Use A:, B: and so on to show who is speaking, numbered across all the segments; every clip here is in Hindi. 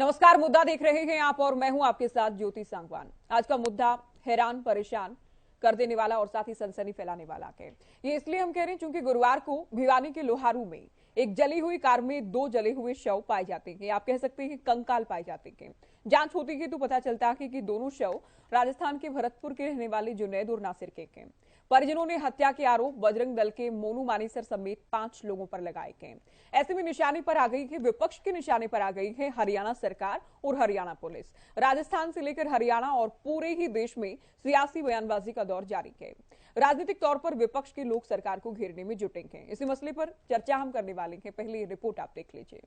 A: नमस्कार, मुद्दा देख रहे हैं आप और मैं हूं आपके साथ ज्योति सांगवान। आज का मुद्दा हैरान परेशान कर देने वाला और साथ ही सनसनी फैलाने वाला है। ये इसलिए हम कह रहे हैं क्योंकि गुरुवार को भिवानी के लोहारू में एक जली हुई कार में 2 जले हुए शव पाए जाते हैं। आप कह सकते हैं कंकाल पाए जाते हैं। जांच होती है तो पता चलता है कि दोनों शव राजस्थान के भरतपुर के रहने वाले जुनैद और नासिर के हैं। परिजनों ने हत्या के आरोप बजरंग दल के मोनू मानेसर समेत 5 लोगों पर लगाए हैं। ऐसे में निशाने पर आ गई है, विपक्ष के निशाने पर आ गई है हरियाणा सरकार और हरियाणा पुलिस। राजस्थान से लेकर हरियाणा और पूरे ही देश में सियासी बयानबाजी का दौर जारी है। राजनीतिक तौर पर विपक्ष के लोग सरकार को घेरने में जुटे हैं। इसी मसले पर चर्चा हम करने वाले हैं। पहले ये रिपोर्ट आप देख लीजिए।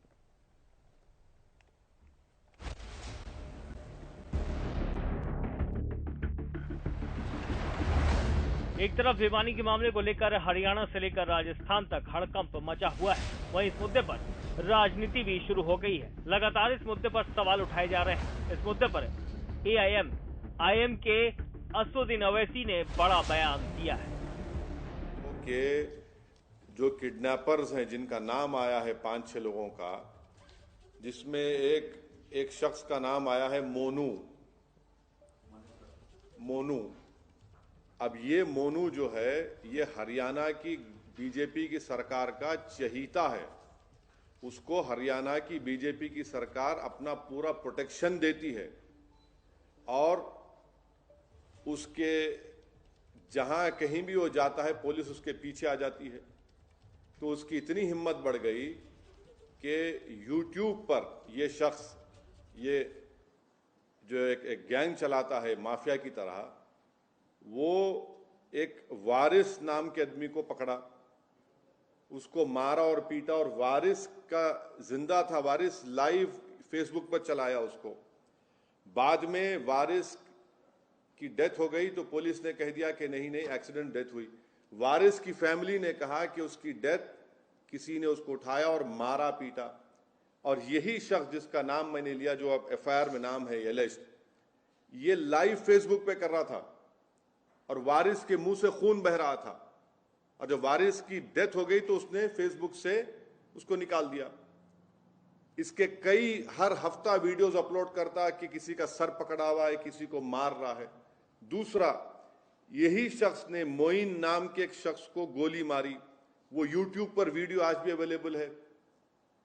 B: एक तरफ भिवानी के मामले को लेकर हरियाणा से लेकर राजस्थान तक हड़कंप मचा हुआ है, वहीं इस मुद्दे पर राजनीति भी शुरू हो गई है। लगातार इस मुद्दे पर सवाल उठाए जा रहे हैं। इस मुद्दे पर AIM के असदुद्दीन अवैसी ने बड़ा बयान दिया है
C: कि जो किडनैपर्स हैं, जिनका नाम आया है 5-6 लोगों का, जिसमें एक शख्स का नाम आया है मोनू। अब ये मोनू जो है, ये हरियाणा की बीजेपी की सरकार का चहीता है। उसको हरियाणा की बीजेपी की सरकार अपना पूरा प्रोटेक्शन देती है और उसके जहां कहीं भी वो जाता है पुलिस उसके पीछे आ जाती है। तो उसकी इतनी हिम्मत बढ़ गई कि YouTube पर ये शख्स, ये जो एक गैंग चलाता है माफिया की तरह, वो एक वारिस नाम के आदमी को पकड़ा, उसको मारा और पीटा। और वारिस का जिंदा था, वारिस लाइव फेसबुक पर चलाया उसको। बाद में वारिस की डेथ हो गई तो पुलिस ने कह दिया कि नहीं एक्सीडेंट डेथ हुई। वारिस की फैमिली ने कहा कि उसकी डेथ किसी ने उसको उठाया और मारा पीटा। और यही शख्स जिसका नाम मैंने लिया, जो अब FIR में नाम है एलिस्ट, ये लाइव फेसबुक पे कर रहा था और वारिस के मुंह से खून बह रहा था। और जब वारिस की डेथ हो गई तो उसने फेसबुक से उसको निकाल दिया। इसके हर हफ्ता वीडियोस अपलोड करता है कि किसी का सर पकड़ा हुआ है, किसी को मार रहा है। दूसरा, यही शख्स ने मोइन नाम के एक शख्स को गोली मारी। वो YouTube पर वीडियो आज भी अवेलेबल है।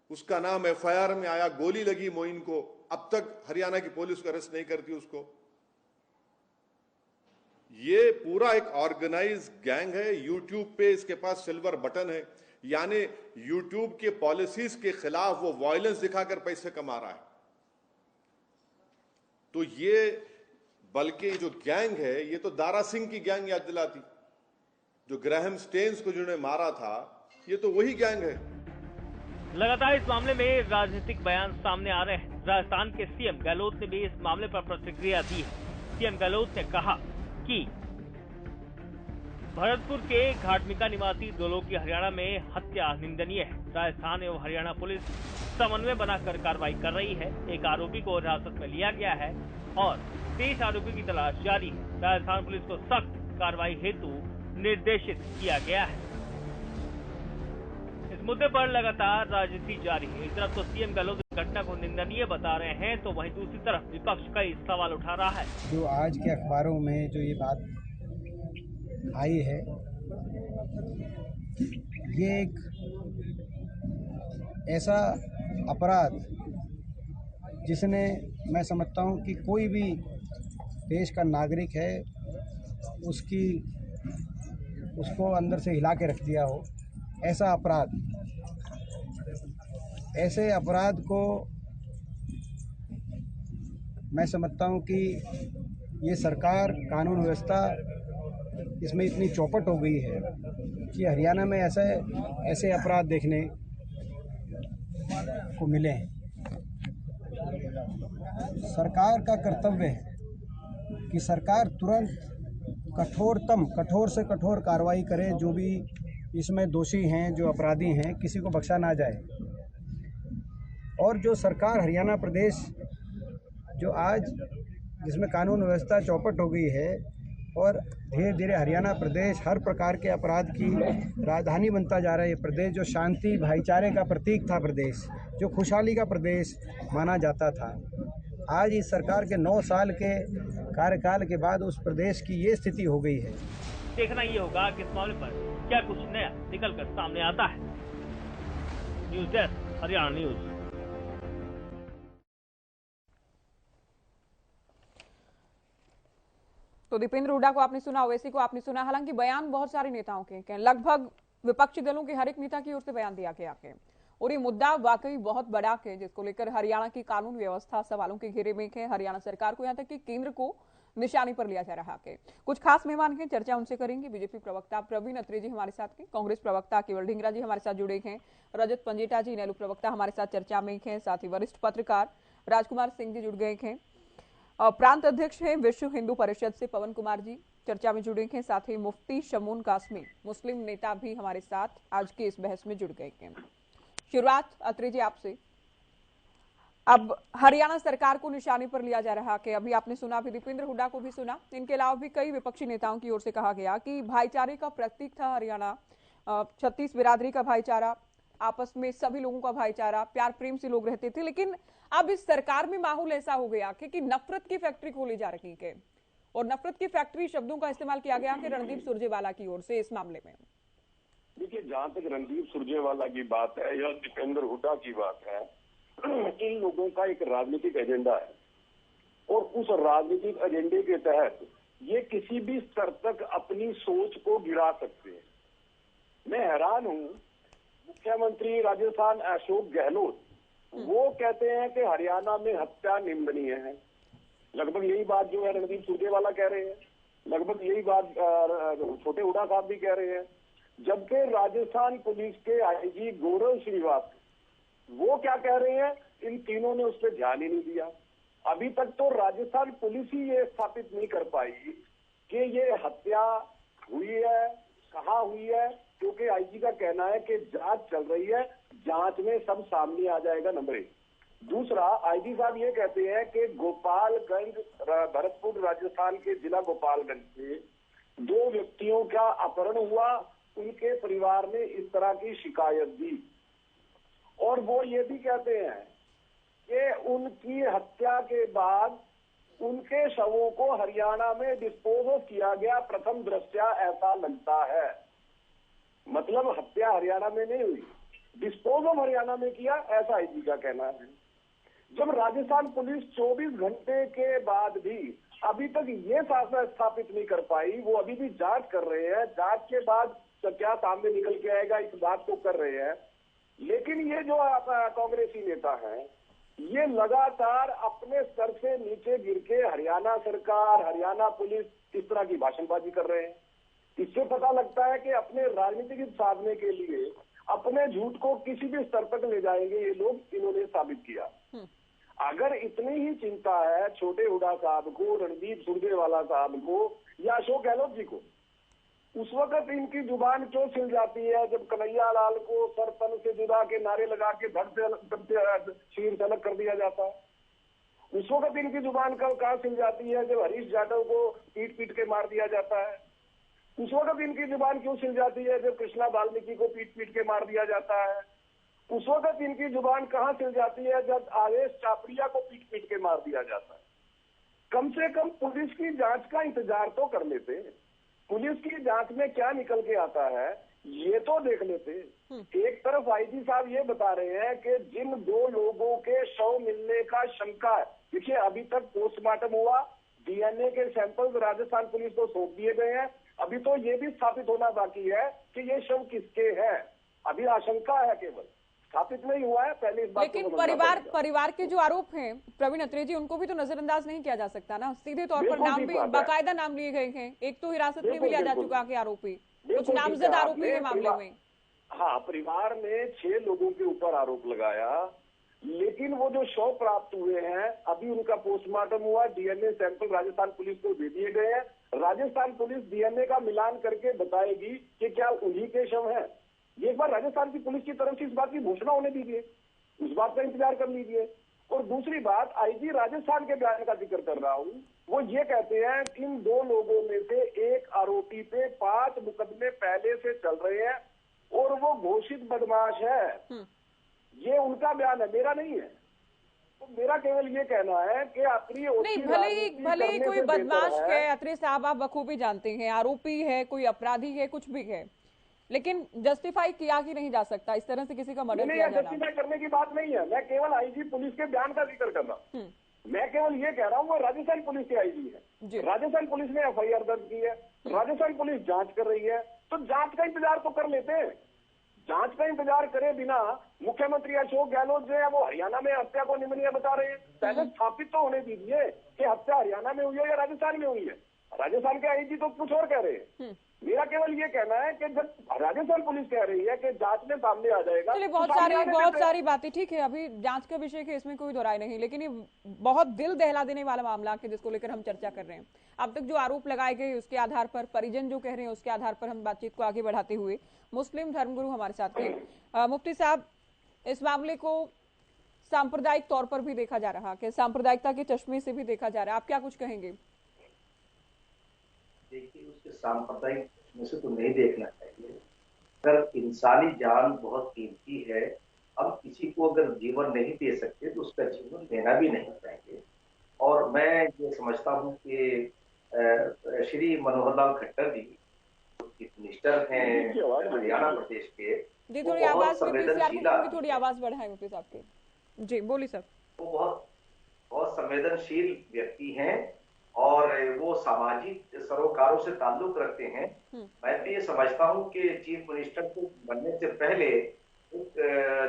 C: उसका नाम FIR में आया, गोली लगी मोइन को। अब तक हरियाणा की पुलिस को अरेस्ट नहीं करती उसको। ये पूरा एक ऑर्गेनाइज गैंग है। YouTube पे इसके पास सिल्वर बटन है, यानी YouTube के पॉलिसीज के खिलाफ वो वायलेंस दिखाकर पैसे कमा रहा है। तो ये, बल्कि जो गैंग है, ये तो दारा सिंह की गैंग याद दिलाती, जो ग्राहम स्टेन्स को जिन्होंने मारा था, ये तो वही गैंग है।
B: लगातार इस मामले में राजनीतिक बयान सामने आ रहे हैं। राजस्थान के CM गहलोत ने भी इस मामले पर प्रतिक्रिया दी है। CM गहलोत ने कहा कि भरतपुर के घाटमिका निवासी 2 लोगों की हरियाणा में हत्या निंदनीय है। राजस्थान एवं हरियाणा पुलिस समन्वय बनाकर कार्रवाई कर रही है। एक आरोपी को हिरासत में लिया गया है और 23 आरोपी की तलाश जारी है। राजस्थान पुलिस को सख्त कार्रवाई हेतु निर्देशित किया गया है। इस मुद्दे पर लगातार राजनीति जारी है। एक तरफ तो CM गहलोत घटना को निंदनीय बता रहे हैं, तो वहीं दूसरी तरफ विपक्ष कई सवाल उठा रहा है।
D: जो आज के अखबारों में जो ये बात आई है, ये एक ऐसा अपराध जिसने, मैं समझता हूँ कि कोई भी देश का नागरिक है उसको अंदर से हिला के रख दिया हो। ऐसा अपराध, ऐसे अपराध को मैं समझता हूँ कि ये सरकार, कानून व्यवस्था इसमें इतनी चौपट हो गई है कि हरियाणा में ऐसे अपराध देखने को मिले हैं। सरकार का कर्तव्य है कि सरकार तुरंत कठोर से कठोर कार्रवाई करे। जो भी इसमें दोषी हैं, जो अपराधी हैं, किसी को बख्शा ना जाए। और जो सरकार हरियाणा प्रदेश जो आज जिसमें कानून व्यवस्था चौपट हो गई है, और धीरे धीरे हरियाणा प्रदेश हर प्रकार के अपराध की राजधानी बनता जा रहा है। ये प्रदेश जो शांति भाईचारे का प्रतीक था, प्रदेश जो खुशहाली का प्रदेश माना जाता था, आज इस सरकार के 9 साल के कार्यकाल के बाद उस प्रदेश की ये स्थिति हो गई है।
B: देखना ये होगा कि इस मामले पर क्या कुछ नया निकलकर सामने आता है। News desk, Haryana news.
A: तो दीपेंद्र हुड्डा को आपने सुना, ओवैसी को आपने सुना। हालांकि बयान बहुत सारे नेताओं के लगभग विपक्षी दलों के हर एक नेता की ओर से बयान दिया गया है और ये मुद्दा वाकई बहुत बड़ा है, जिसको लेकर हरियाणा की कानून व्यवस्था सवालों के घेरे में है। हरियाणा सरकार को, यहाँ तक कि केंद्र को निशाने पर लिया जा रहा है। कुछ खास मेहमान हैं, चर्चा उनसे करेंगे। बीजेपी प्रवक्ता प्रवीण अत्रे जी हमारे साथ हैं, कांग्रेस प्रवक्ता केवल ढींगरा जी हमारे साथ जुड़े हैं, रजत पंजेटा जी इनेलो प्रवक्ता हमारे साथ चर्चा में हैं, साथ ही वरिष्ठ पत्रकार राजकुमार सिंह जी जुड़ गए हैं, प्रांत अध्यक्ष हैं विश्व हिंदू परिषद से पवन कुमार जी चर्चा में जुड़े हैं, साथ ही मुफ्ती शमून कासमी मुस्लिम नेता भी हमारे साथ आज की इस बहस में जुड़ गए हैं। शुरुआत अत्रे जी आपसे। अब हरियाणा सरकार को निशाने पर लिया जा रहा है। अभी आपने सुना, अभी दीपेंद्र हुड्डा को भी सुना, इनके अलावा भी कई विपक्षी नेताओं की ओर से कहा गया कि भाईचारे का प्रतीक था हरियाणा, 36 बिरादरी का भाईचारा, आपस में सभी लोगों का भाईचारा, प्यार प्रेम से लोग रहते थे। लेकिन अब इस सरकार में माहौल ऐसा हो गया कि नफरत की फैक्ट्री खोली जा रही है और नफरत की फैक्ट्री शब्दों का इस्तेमाल किया गया कि रणदीप सुरजेवाला की ओर से इस मामले में।
E: देखिए, जहां तक रणदीप सुरजेवाला की बात है या दीपेंद्र हुड्डा की बात है, इन लोगों का एक राजनीतिक एजेंडा है और उस राजनीतिक एजेंडे के तहत ये किसी भी स्तर तक अपनी सोच को गिरा सकते हैं। मैं हैरान हूं, मुख्यमंत्री राजस्थान अशोक गहलोत वो कहते हैं कि हरियाणा में हत्या निंदनीय है। लगभग यही बात जो है रणदीप सुरजेवाला कह रहे हैं, लगभग यही बात छोटे हुड्डा साहब भी कह रहे हैं। जबकि राजस्थान पुलिस के आईजी गौरव श्रीवास्तव वो क्या कह रहे हैं, इन तीनों ने उस पर ध्यान ही नहीं दिया। अभी तक तो राजस्थान पुलिस ही ये स्थापित नहीं कर पाई कि ये हत्या हुई है, कहाँ हुई है, क्योंकि आईजी का कहना है कि जांच चल रही है, जांच में सब सामने आ जाएगा। नंबर 1। दूसरा, आईजी साहब ये कहते हैं कि गोपालगंज, भरतपुर राजस्थान के जिला गोपालगंज से 2 व्यक्तियों का अपहरण हुआ, उनके परिवार ने इस तरह की शिकायत दी और वो ये भी कहते हैं कि उनकी हत्या के बाद उनके शवों को हरियाणा में डिस्पोज ऑफ किया गया। प्रथम दृष्टया ऐसा लगता है, मतलब हत्या हरियाणा में नहीं हुई, डिस्पोज ऑफ हरियाणा में किया, ऐसा आईजी का कहना है। जब राजस्थान पुलिस 24 घंटे के बाद भी अभी तक ये स्थापित नहीं कर पाई, वो अभी भी जांच कर रहे हैं, जांच के बाद तो क्या सामने निकल के आएगा इस बात को कर रहे हैं। लेकिन ये जो कांग्रेसी नेता हैं, ये लगातार अपने स्तर से नीचे गिर के हरियाणा सरकार, हरियाणा पुलिस इस तरह की भाषणबाजी कर रहे हैं। इससे पता लगता है कि अपने राजनीतिक हित साधने के लिए अपने झूठ को किसी भी स्तर तक ले जाएंगे ये लोग, इन्होंने साबित किया। अगर इतनी ही चिंता है छोटे हुड्डा साहब को, रणदीप सुरजेवाला साहब को या अशोक गहलोत जी को, उस वक्त इनकी जुबान क्यों छिल जाती है जब कन्हैया लाल को सर तन से जुदा के नारे लगा के धड़ से शीर से अलग कर दिया जाता है? उस वक्त इनकी जुबान कहाँ छिल जाती है जब हरीश जाटव को पीट पीट के मार दिया जाता है? उस वक्त इनकी जुबान क्यों छिल जाती है जब कृष्णा वाल्मीकि को पीट पीट के मार दिया जाता है? उस वक्त इनकी जुबान कहाँ छिल जाती है जब आवेश चापड़िया को पीट पीट के मार दिया जाता है? कम से कम पुलिस की जांच का इंतजार तो कर लेते, पुलिस की जांच में क्या निकल के आता है ये तो देख लेते। एक तरफ आईजी साहब ये बता रहे हैं कि जिन 2 लोगों के शव मिलने का शंका है, देखिए अभी तक पोस्टमार्टम हुआ, डीएनए के सैंपल्स राजस्थान पुलिस को सौंप दिए गए हैं, अभी तो ये भी स्थापित होना बाकी है कि ये शव किसके हैं। अभी आशंका है, केवल स्थापित नहीं हुआ है। पहले इस बात
A: लेकिन परिवार के जो आरोप हैं प्रवीण अत्रे जी, उनको भी तो नजरअंदाज नहीं किया जा सकता ना। सीधे तौर पर नाम भी, बाकायदा नाम लिए गए हैं। एक तो हिरासत में भी लिया जा चुका है आरोपी, कुछ नामजद आरोपी है मामले में।
E: हाँ, परिवार ने 6 लोगों के ऊपर आरोप लगाया, लेकिन वो जो शव प्राप्त हुए हैं अभी उनका पोस्टमार्टम हुआ, डीएनए सैंपल राजस्थान पुलिस को दे दिए गए हैं। राजस्थान पुलिस डीएनए का मिलान करके बताएगी कि क्या उन्हीं के शव हैं। एक बार राजस्थान की पुलिस की तरफ से इस बात की घोषणा होने दीजिए, उस बात का इंतजार कर लीजिए। और दूसरी बात, आईजी राजस्थान के बयान का जिक्र कर रहा हूं, वो ये कहते हैं कि इन 2 लोगों में से एक आरोपी पे 5 मुकदमे पहले से चल रहे हैं और वो घोषित बदमाश है। ये उनका बयान है, मेरा नहीं है। तो मेरा केवल ये कहना है कि अपनी
A: नहीं, भले ही कोई बदमाश है, अत्री साहब आप बखूबी जानते हैं, आरोपी है, कोई अपराधी है, कुछ भी है, लेकिन जस्टिफाई किया कि नहीं जा सकता इस तरह से किसी का मर्डर किया जाना।
E: जस्टिफाई करने की बात नहीं है, मैं केवल आईजी पुलिस के बयान का जिक्र कर रहा हूँ। मैं केवल ये कह रहा हूँ वो राजस्थान पुलिस के आईजी है, राजस्थान पुलिस ने एफआईआर दर्ज की है, राजस्थान पुलिस जांच कर रही है, तो जांच का इंतजार तो कर लेते हैं। जांच का इंतजार करे बिना मुख्यमंत्री अशोक गहलोत जो है वो हरियाणा में हत्या को निंदनीय बता रहे हैं। पहले स्थापित तो होने दीजिए कि हत्या हरियाणा में हुई है या राजस्थान में हुई है। राजस्थान के आईजी तो कुछ और कह रहे हैं। मेरा केवल ये कहना है कि जब राजस्थान पुलिस कह रही है कि जांच में सामने आ जाएगा,
A: चलिए बहुत सारी बातें ठीक है, अभी जांच का विषय है, इसमें कोई दोहराई नहीं, लेकिन ये बहुत दिल दहला देने वाला मामला है जिसको लेकर हम चर्चा कर रहे हैं। अब तक जो आरोप लगाए गए उसके आधार पर, परिजन जो कह रहे हैं उसके आधार पर हम बातचीत को आगे बढ़ाते हुए, मुस्लिम धर्मगुरु हमारे साथ हैं। मुफ्ती साहब, इस मामले को सांप्रदायिक तौर पर भी देखा जा रहा है, सांप्रदायिकता के चश्मे से भी देखा जा रहा है, आप क्या कुछ कहेंगे?
F: देखिए, उसके सांप्रदायिक में से तो नहीं देखना चाहिए। अगर इंसानी जान बहुत कीमती है, हम किसी को अगर जीवन नहीं दे सकते तो उसका जीवन देना भी नहीं चाहिए। और मैं ये समझता हूँ कि श्री मनोहर लाल खट्टर जी चीफ मिनिस्टर हैं हरियाणा प्रदेश के,
A: जी थोड़ी आवाज थोड़ी आवाज बढ़ाएं मुफ्ती साहब के। जी बोलिए सर।
F: वो बहुत संवेदनशील व्यक्ति हैं और वो सामाजिक सरोकारों से ताल्लुक रखते हैं। मैं तो ये समझता हूँ कि चीफ मिनिस्टर को बनने से पहले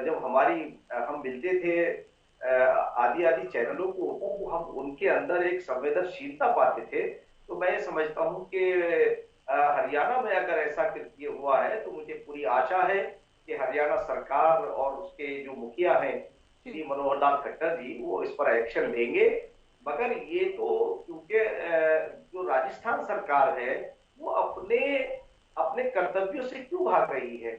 F: जब हम मिलते थे आदि चैनलों को, तो हम उनके अंदर एक संवेदनशीलता पाते थे। तो मैं ये समझता हूँ कि हरियाणा में अगर ऐसा कृत्य हुआ है तो मुझे पूरी आशा है कि हरियाणा सरकार और उसके जो मुखिया हैं श्री मनोहर लाल खट्टर जी, वो इस पर एक्शन लेंगे। मगर ये तो क्योंकि जो राजस्थान सरकार है वो अपने कर्तव्यों से क्यों भाग रही है?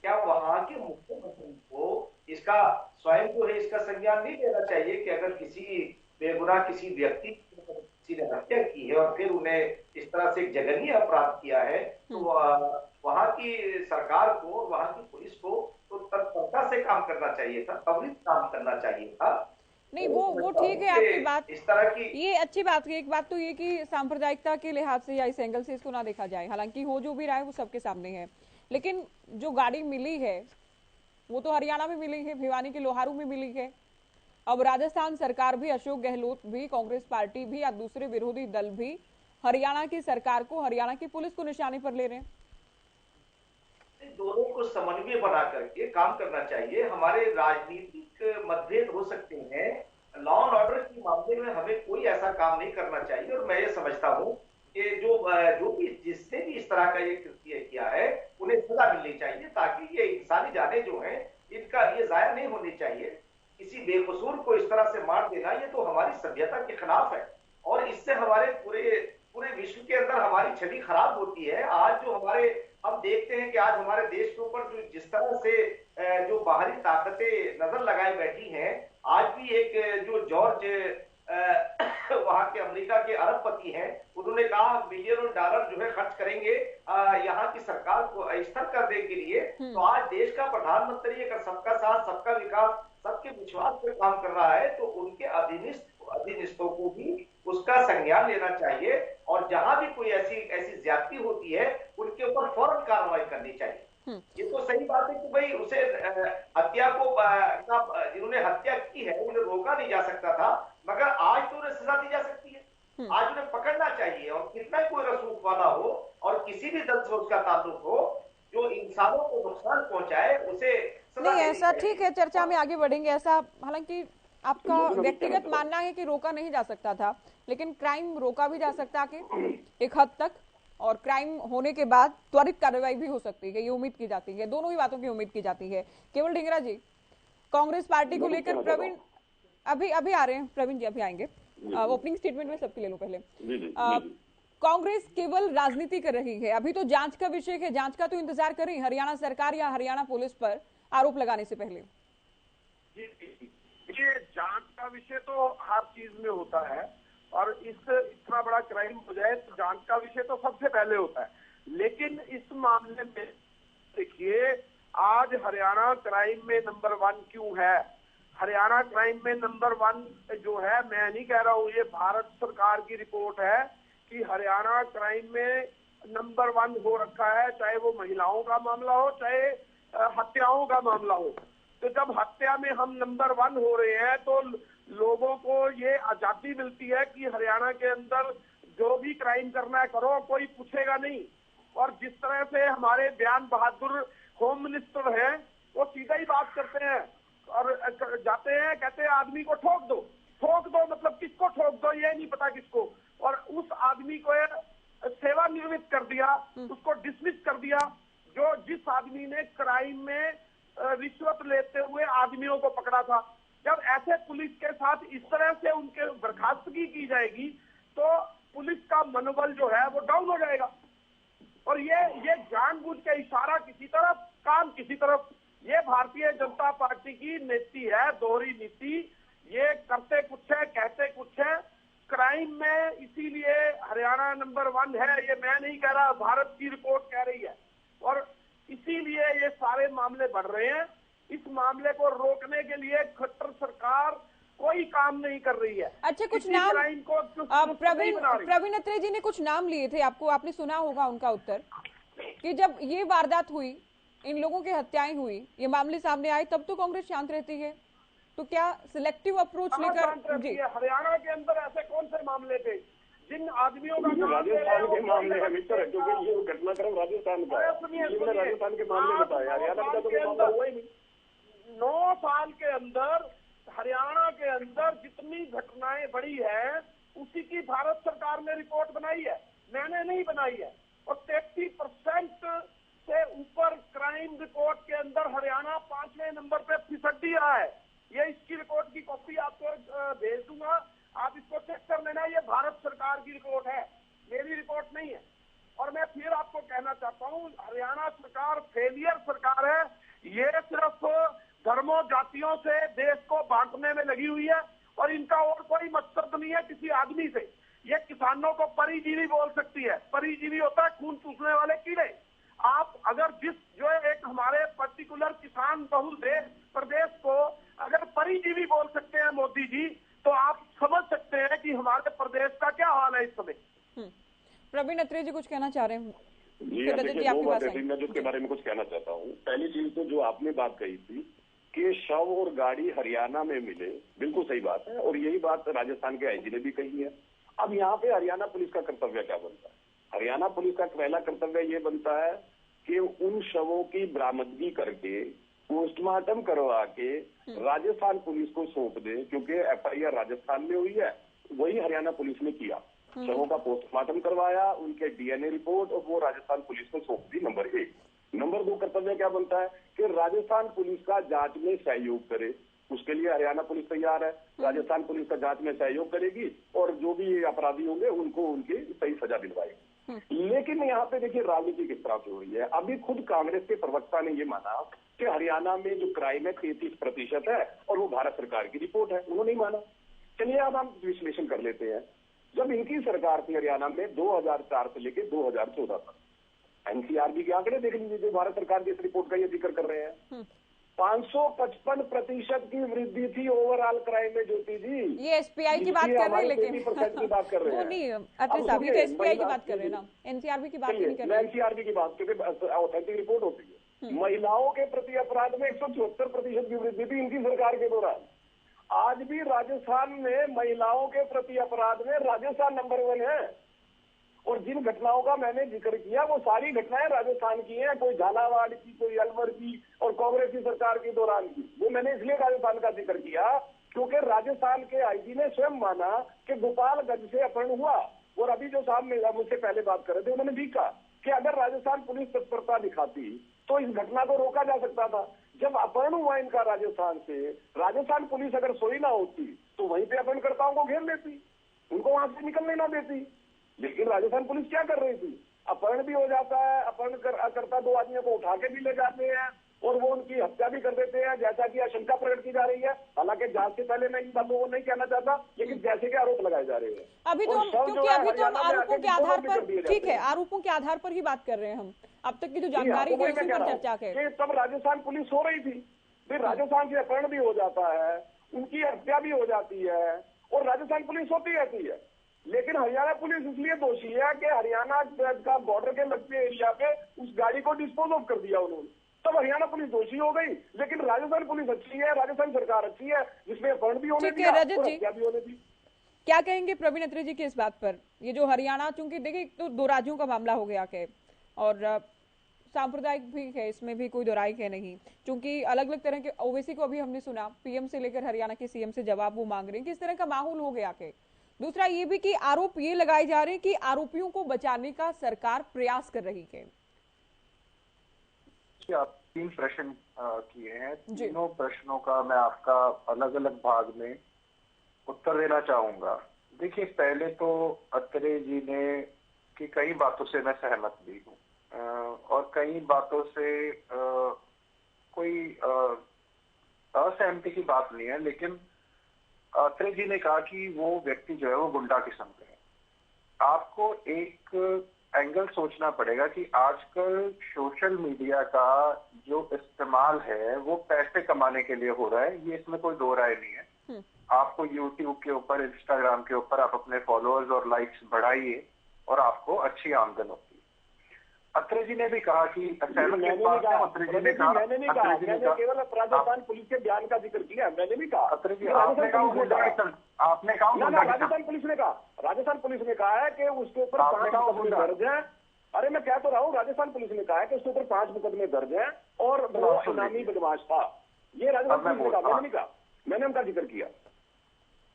F: क्या वहां के मुख्यमंत्री को इसका स्वयं को है इसका संज्ञान नहीं लेना चाहिए कि अगर किसी बेगुनाह किसी व्यक्ति किसी ने हत्या की है और फिर उन्हें इस तरह से एक जघन्य अपराध किया है, तो वहां की सरकार को, वहां की पुलिस को तो तत्परता से काम करना चाहिए था, त्वरित काम करना चाहिए था।
A: नहीं, वो ठीक है आपकी बात,
F: इस तरह की
A: ये अच्छी बात है। एक बात तो ये कि सांप्रदायिकता के लिहाज से या इस एंगल से इसको ना देखा जाए, हालांकि हो जो भी रहा है वो सबके सामने है, लेकिन जो गाड़ी मिली है वो तो हरियाणा में मिली है, भिवानी के लोहारू में मिली है। अब राजस्थान सरकार भी, अशोक गहलोत भी, कांग्रेस पार्टी भी या दूसरे विरोधी दल भी हरियाणा की सरकार को, हरियाणा की पुलिस को निशाने पर ले रहे हैं।
F: दोनों को समन्वय बना करके काम करना चाहिए। हमारे राजनीतिक मतभेद हो सकते हैं, लॉ एंड ऑर्डर के मामले में हमें कोई ऐसा काम नहीं करना चाहिए। और मैं ये समझता हूँ कि जो भी जिसने भी इस तरह का ये कृत्य किया है उन्हें सजा मिलनी चाहिए, ताकि ये इंसानी जानें जो हैं इनका ये जाया नहीं होनी चाहिए। किसी बेकसूर को इस तरह से मार देना ये तो हमारी सभ्यता के खिलाफ है और इससे हमारे पूरे विश्व के अंदर हमारी छवि खराब होती है। आज जो हम देखते हैं कि आज हमारे देश के ऊपर जो जिस तरह से जो बाहरी ताकतें नजर लगाए बैठी हैं, आज भी एक जो जॉर्ज वहां के अमेरिका के अरबपति हैं, उन्होंने कहा बिलियनों डॉलर जो है खर्च करेंगे यहाँ की सरकार को स्थिर करने के लिए। तो आज देश का प्रधानमंत्री अगर सबका साथ, सबका विकास, सबके विश्वास पर काम कर रहा है तो उनके अधीनस्थों को भी उसका संज्ञान लेना चाहिए और जहां भी कोई ऐसी ज्यादती होती है उनके ऊपर फौरन कार्रवाई करनी चाहिए। ये तो सही बात है कि भाई उसे हत्या को जिन्होंने हत्या की है उन्हें रोका नहीं जा सकता था, मगर आज तो उन्हें सजा दी जा सकती है। आज उन्हें पकड़ना चाहिए और कितना कोई रसूख वाला हो और किसी भी दल से उसका ताल्लुक हो जो इंसानों को नुकसान पहुंचाए उसे
A: नहीं, ऐसा ठीक है, चर्चा में आगे बढ़ेंगे। ऐसा हालांकि आपका व्यक्तिगत मानना है कि रोका नहीं जा सकता था, लेकिन क्राइम रोका भी जा सकता है एक हद तक, और क्राइम होने के बाद त्वरित कार्रवाई भी हो सकती है, ये उम्मीद की जाती है। दोनों ही बातों की उम्मीद की जाती है। केवल ढींगरा जी, कांग्रेस पार्टी को लेकर प्रवीण अभी आ रहे हैं, प्रवीण जी अभी आएंगे। ओपनिंग स्टेटमेंट में सबके ले लो पहले। कांग्रेस केवल राजनीति कर रही है, अभी तो जांच का विषय है, जांच का तो इंतजार कर रही हरियाणा सरकार या हरियाणा पुलिस पर आरोप लगाने से पहले।
E: देखिए, जांच का विषय तो हर चीज में होता है, और इतना बड़ा क्राइम हो जाए तो जांच का विषय तो सबसे पहले होता है। लेकिन इस मामले में देखिए, आज हरियाणा क्राइम में नंबर 1 क्यों है? हरियाणा क्राइम में नंबर 1 जो है, मैं नहीं कह रहा हूँ, ये भारत सरकार की रिपोर्ट है कि हरियाणा क्राइम में नंबर 1 हो रखा है, चाहे वो महिलाओं का मामला हो, चाहे हत्याओं का मामला हो। तो जब हत्या में हम नंबर 1 हो रहे हैं तो लोगों को ये आजादी मिलती है कि हरियाणा के अंदर जो भी क्राइम करना है करो, कोई पूछेगा नहीं। और जिस तरह से हमारे बयान बहादुर होम मिनिस्टर हैं, वो सीधा ही बात करते हैं और जाते हैं, कहते हैं आदमी को ठोक दो। ठोक दो मतलब किसको ठोक दो ये नहीं पता किसको। और उस आदमी को सेवानिवृत्त कर दिया, उसको डिसमिस कर दिया, जो जिस आदमी ने क्राइम में रिश्वत लेते हुए आदमियों को पकड़ा था। जब ऐसे पुलिस के साथ इस तरह से उनके बर्खास्तगी की जाएगी तो पुलिस का मनोबल जो है वो डाउन हो जाएगा। और ये जानबूझ के इशारा किसी तरफ, काम किसी तरफ, ये भारतीय जनता पार्टी की नीति है, दोहरी नीति। ये करते कुछ है, कहते कुछ है। क्राइम में इसीलिए हरियाणा नंबर 1 है, ये मैं नहीं कह रहा, भारत की रिपोर्ट कह रही है। और इसीलिए ये सारे मामले बढ़ रहे हैं। इस मामले को रोकने के लिए खट्टर सरकार कोई काम नहीं कर रही है।
A: अच्छा, कुछ नाम प्रवीण अत्रे जी ने कुछ नाम लिए थे, आपने सुना होगा उनका उत्तर, कि जब ये वारदात हुई, इन लोगों की हत्याएं हुई, ये मामले सामने आए, तब तो कांग्रेस शांत रहती है। तो क्या सिलेक्टिव अप्रोच लेकर जी
E: हरियाणा के अंदर ऐसे कौन से मामले थे जिन आदमियों का
C: राजस्थान के मामले है मित्र, क्योंकि ये घटनाक्रम राजस्थान का है। राजस्थान के मामले बताए, हरियाणा का तो मामला हुआ ही नहीं।
E: 9 साल के अंदर हरियाणा के अंदर जितनी घटनाएं बढ़ी है उसी की भारत सरकार ने रिपोर्ट बनाई है, मैंने नहीं बनाई है। और 33% से ऊपर क्राइम रिपोर्ट के अंदर हरियाणा 5वें नंबर पे फिसड्डी रहा है। ये इसकी रिपोर्ट की कॉपी आपको भेज दूंगा, आप इसको चेक कर लेना। ये भारत सरकार की रिपोर्ट है, मेरी रिपोर्ट नहीं है। और मैं फिर आपको कहना चाहता हूँ, हरियाणा सरकार फेलियर सरकार है। ये सिर्फ धर्मों जातियों से देश को बांटने में लगी हुई है और इनका और कोई मकसद नहीं है किसी आदमी से। ये किसानों को परिजीवी बोल सकती है। परिजीवी होता है खून चूसने वाले कीड़े। आप अगर जो एक हमारे पर्टिकुलर किसान बहुल प्रदेश को अगर परिजीवी बोल सकते हैं मोदी जी, तो आप समझ सकते हैं कि हमारे प्रदेश का क्या हाल है इस समय।
A: प्रवीण अत्रे जी कुछ कहना चाह रहे हैं?
C: जी, देखिए 2 बातें थी, मैं जिसके बारे में कुछ कहना चाहता हूँ। पहली चीज तो जो आपने बात कही थी कि शव और गाड़ी हरियाणा में मिले, बिल्कुल सही बात है, और यही बात राजस्थान के आईजी ने भी कही है। अब यहाँ पे हरियाणा पुलिस का कर्तव्य क्या बनता है? हरियाणा पुलिस का पहला कर्तव्य ये बनता है कि उन शवों की बरामदगी करके पोस्टमार्टम करवा के राजस्थान पुलिस को सौंप दे, क्योंकि एफआईआर राजस्थान में हुई है, वही हरियाणा पुलिस ने किया। शवों का पोस्टमार्टम करवाया, उनके डीएनए रिपोर्ट, और वो राजस्थान पुलिस को सौंप दी। नंबर 1। नंबर 2 कर्तव्य क्या बनता है कि राजस्थान पुलिस का जांच में सहयोग करे। उसके लिए हरियाणा पुलिस तैयार है, राजस्थान पुलिस का जांच में सहयोग करेगी और जो भी अपराधी होंगे उनको उनकी सही सजा दिलवाएगी। लेकिन यहाँ पे देखिए राजनीति किस तरह से हो रही है। अभी खुद कांग्रेस के प्रवक्ता ने ये माना कि हरियाणा में जो क्राइम है 33% है और वो भारत सरकार की रिपोर्ट है, उन्होंने नहीं माना। चलिए अब हम विश्लेषण कर लेते हैं। जब इनकी सरकार थी हरियाणा में 2004 से लेकर 2014 तक, एनसीआरबी के आंकड़े देख लीजिए जो भारत सरकार की इस रिपोर्ट का ये जिक्र कर रहे हैं। 555% की वृद्धि थी ओवरऑल क्राइम में, ज्योति जी।
A: ये एसपीआई की बात कर रहे हैं, लेकिन
C: 30% की बात कर रहे हैं।
A: वो नहीं अत्रे साहब, ये तो एसपीआई की बात कर रहे हैं ना, एनसीआरबी की बात नहीं कर रहे हैं।
C: एनसीआरबी की बात, क्योंकि ऑथेंटिक रिपोर्ट होती है। महिलाओं के प्रति अपराध में 174% की वृद्धि थी इनकी सरकार के दौरान। आज भी राजस्थान में महिलाओं के प्रति अपराध में राजस्थान नंबर 1 है। और जिन घटनाओं का मैंने जिक्र किया वो सारी घटनाएं राजस्थान की हैं, कोई झालावाड़ की, कोई अलवर की और कांग्रेस की सरकार के दौरान की। वो मैंने इसलिए राजस्थान का जिक्र किया क्योंकि राजस्थान के आईजी ने स्वयं माना कि गोपालगंज से अपहरण हुआ। और अभी जो साहब मुझसे पहले बात कर रहे थे उन्होंने भी कहा कि अगर राजस्थान पुलिस तत्परता दिखाती तो इस घटना को रोका जा सकता था। जब अपहरण हुआ इनका राजस्थान से, राजस्थान पुलिस अगर सोई ना होती तो वहीं पे अपहरणकर्ताओं को घेर लेती, उनको वहां से निकलने ना देती। लेकिन राजस्थान पुलिस क्या कर रही थी? अपहरण भी हो जाता है, अपहरणकर्ता 2 आदमियों को उठा के भी ले जाते हैं,
E: और वो उनकी हत्या भी कर देते हैं, जैसा कि आशंका प्रकट की जा रही है। हालांकि जांच से पहले मैं इन बातों को नहीं कहना चाहता, लेकिन जैसे के आरोप लगाए जा रहे हैं
A: अभी तो हम, क्योंकि अभी तो हम आरोपों के आधार पर, ठीक है, आरोपों के आधार पर ही बात कर रहे हैं हम, अब तक की जो जानकारी है उसी पर चर्चा करें।
E: तब राजस्थान पुलिस हो रही थी, फिर राजस्थान से अपहरण भी हो जाता है, उनकी हत्या भी हो जाती है, और राजस्थान पुलिस होती रहती है। लेकिन हरियाणा पुलिस इसलिए दोषी है कि हरियाणा का बॉर्डर के लगते एरिया पे उस गाड़ी को डिस्पोज ऑफ कर दिया उन्होंने, तब हरियाणा पुलिस दोषी हो गई। लेकिन राजस्थान पुलिस अच्छी है, राजस्थान सरकार अच्छी है, जिसमें अपहरण भी होने दिया और हत्या भी होने दी।
A: क्या कहेंगे प्रवीण अत्रे जी की इस बात पर? ये जो हरियाणा, चूंकि देखिए तो दो राज्यों का मामला हो गया है और सांप्रदायिक भी है, इसमें भी कोई दोराई है नहीं, क्योंकि अलग अलग तरह के ओवैसी को अभी हमने सुना पीएम से लेकर हरियाणा के सीएम से जवाब वो मांग रहे हैं, किस तरह का माहौल हो गया है। दूसरा ये भी कि आरोप ये लगाए जा रहे हैं कि आरोपियों को बचाने का सरकार प्रयास कर रही है।
G: आप 3 प्रश्न किए हैं, तीनों प्रश्नों का मैं आपका अलग अलग भाग में उत्तर देना चाहूंगा। देखिए, पहले तो अत्रे जी ने की कई बातों से मैं सहमत भी हूँ और कई बातों से कोई असहमति की बात नहीं है, लेकिन अत्रे जी ने कहा कि वो व्यक्ति जो है वो गुंडा किस्म का है। आपको एक एंगल सोचना पड़ेगा कि आजकल सोशल मीडिया का जो इस्तेमाल है वो पैसे कमाने के लिए हो रहा है, ये इसमें कोई दो राय नहीं है। आपको यूट्यूब के ऊपर, इंस्टाग्राम के ऊपर आप अपने फॉलोअर्स और लाइक्स बढ़ाइए और आपको अच्छी आमदन होती है। अत्रे जी ने भी कहा कि
E: मैंने केवल राजस्थान पुलिस के बयान का जिक्र किया, मैंने भी कहा।
G: अत्रे जी, आपने कहा
E: राजस्थान पुलिस ने कहा, राजस्थान पुलिस ने कहा है कि उसके ऊपर 5 मुकदमे दर्ज हैं। अरे मैं कह तो रहा हूँ, राजस्थान पुलिस ने कहा है कि उसके ऊपर 5 मुकदमे दर्ज हैं और वो इनामी बदमाश था। ये राजस्थान पुलिस ने कहा, मैंने नहीं कहा, मैंने उनका जिक्र किया।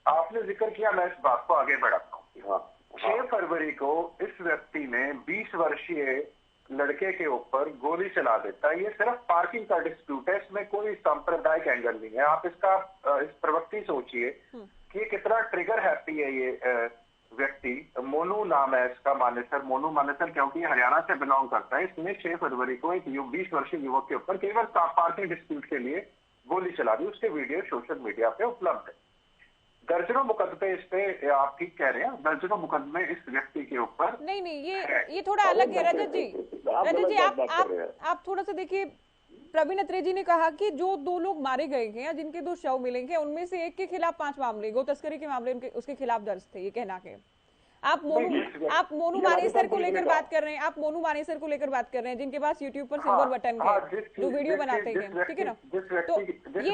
G: आपने जिक्र किया, मैं इस बात को आगे बढ़ाता हूँ। 6 फरवरी को इस व्यक्ति ने 20 वर्षीय लड़के के ऊपर गोली चला देता है। ये सिर्फ पार्किंग का डिस्प्यूट है, इसमें कोई सांप्रदायिक एंगल नहीं है। आप इसका इस प्रवृत्ति सोचिए कि ये कितना ट्रिगर हैप्पी है। ये व्यक्ति, मोनू नाम है इसका, मानेसर, मोनू मानेसर, क्योंकि हरियाणा से बिलोंग करता है। इसने 6 फरवरी को एक 20 वर्षीय युवक के ऊपर केवल पार्किंग डिस्प्यूट के लिए गोली चला दी। उसके वीडियो सोशल मीडिया पे उपलब्ध है। दर्जनों मुकदमे इस पे, आप ठीक कह रहे हैं, दर्जनों मुकदमे इस व्यक्ति के ऊपर।
A: नहीं, ये थोड़ा अलग है रजत जी। आप थोड़ा सा देखिए, प्रवीण अत्रे जी ने कहा कि जो 2 लोग मारे गए हैं, जिनके 2 शव मिलेंगे, उनमें से एक के खिलाफ 5 मामले गो तस्करी के मामले उसके खिलाफ दर्ज थे, ये कहना है। आप मोनू मानेसर को लेकर बात कर रहे हैं, आप मोनू मानेसर को लेकर बात कर रहे हैं, जिनके पास यूट्यूब पर सिल्वर बटन है, जो वीडियो बनाते हैं, ठीक है ना?
G: जिस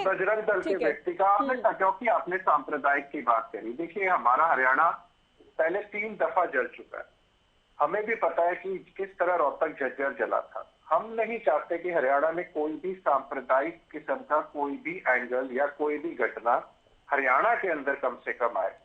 G: बजरंग दल के व्यक्ति का आपने, क्योंकि आपने सांप्रदायिक की बात करी, देखिए हमारा हरियाणा पहले 3 दफा जल चुका है। हमें भी पता है कि किस तरह रोहतक झज्जर जला था। हम नहीं चाहते कि हरियाणा में कोई भी सांप्रदायिक किस्म का कोई भी एंगल या कोई भी घटना हरियाणा के अंदर कम से कम आए।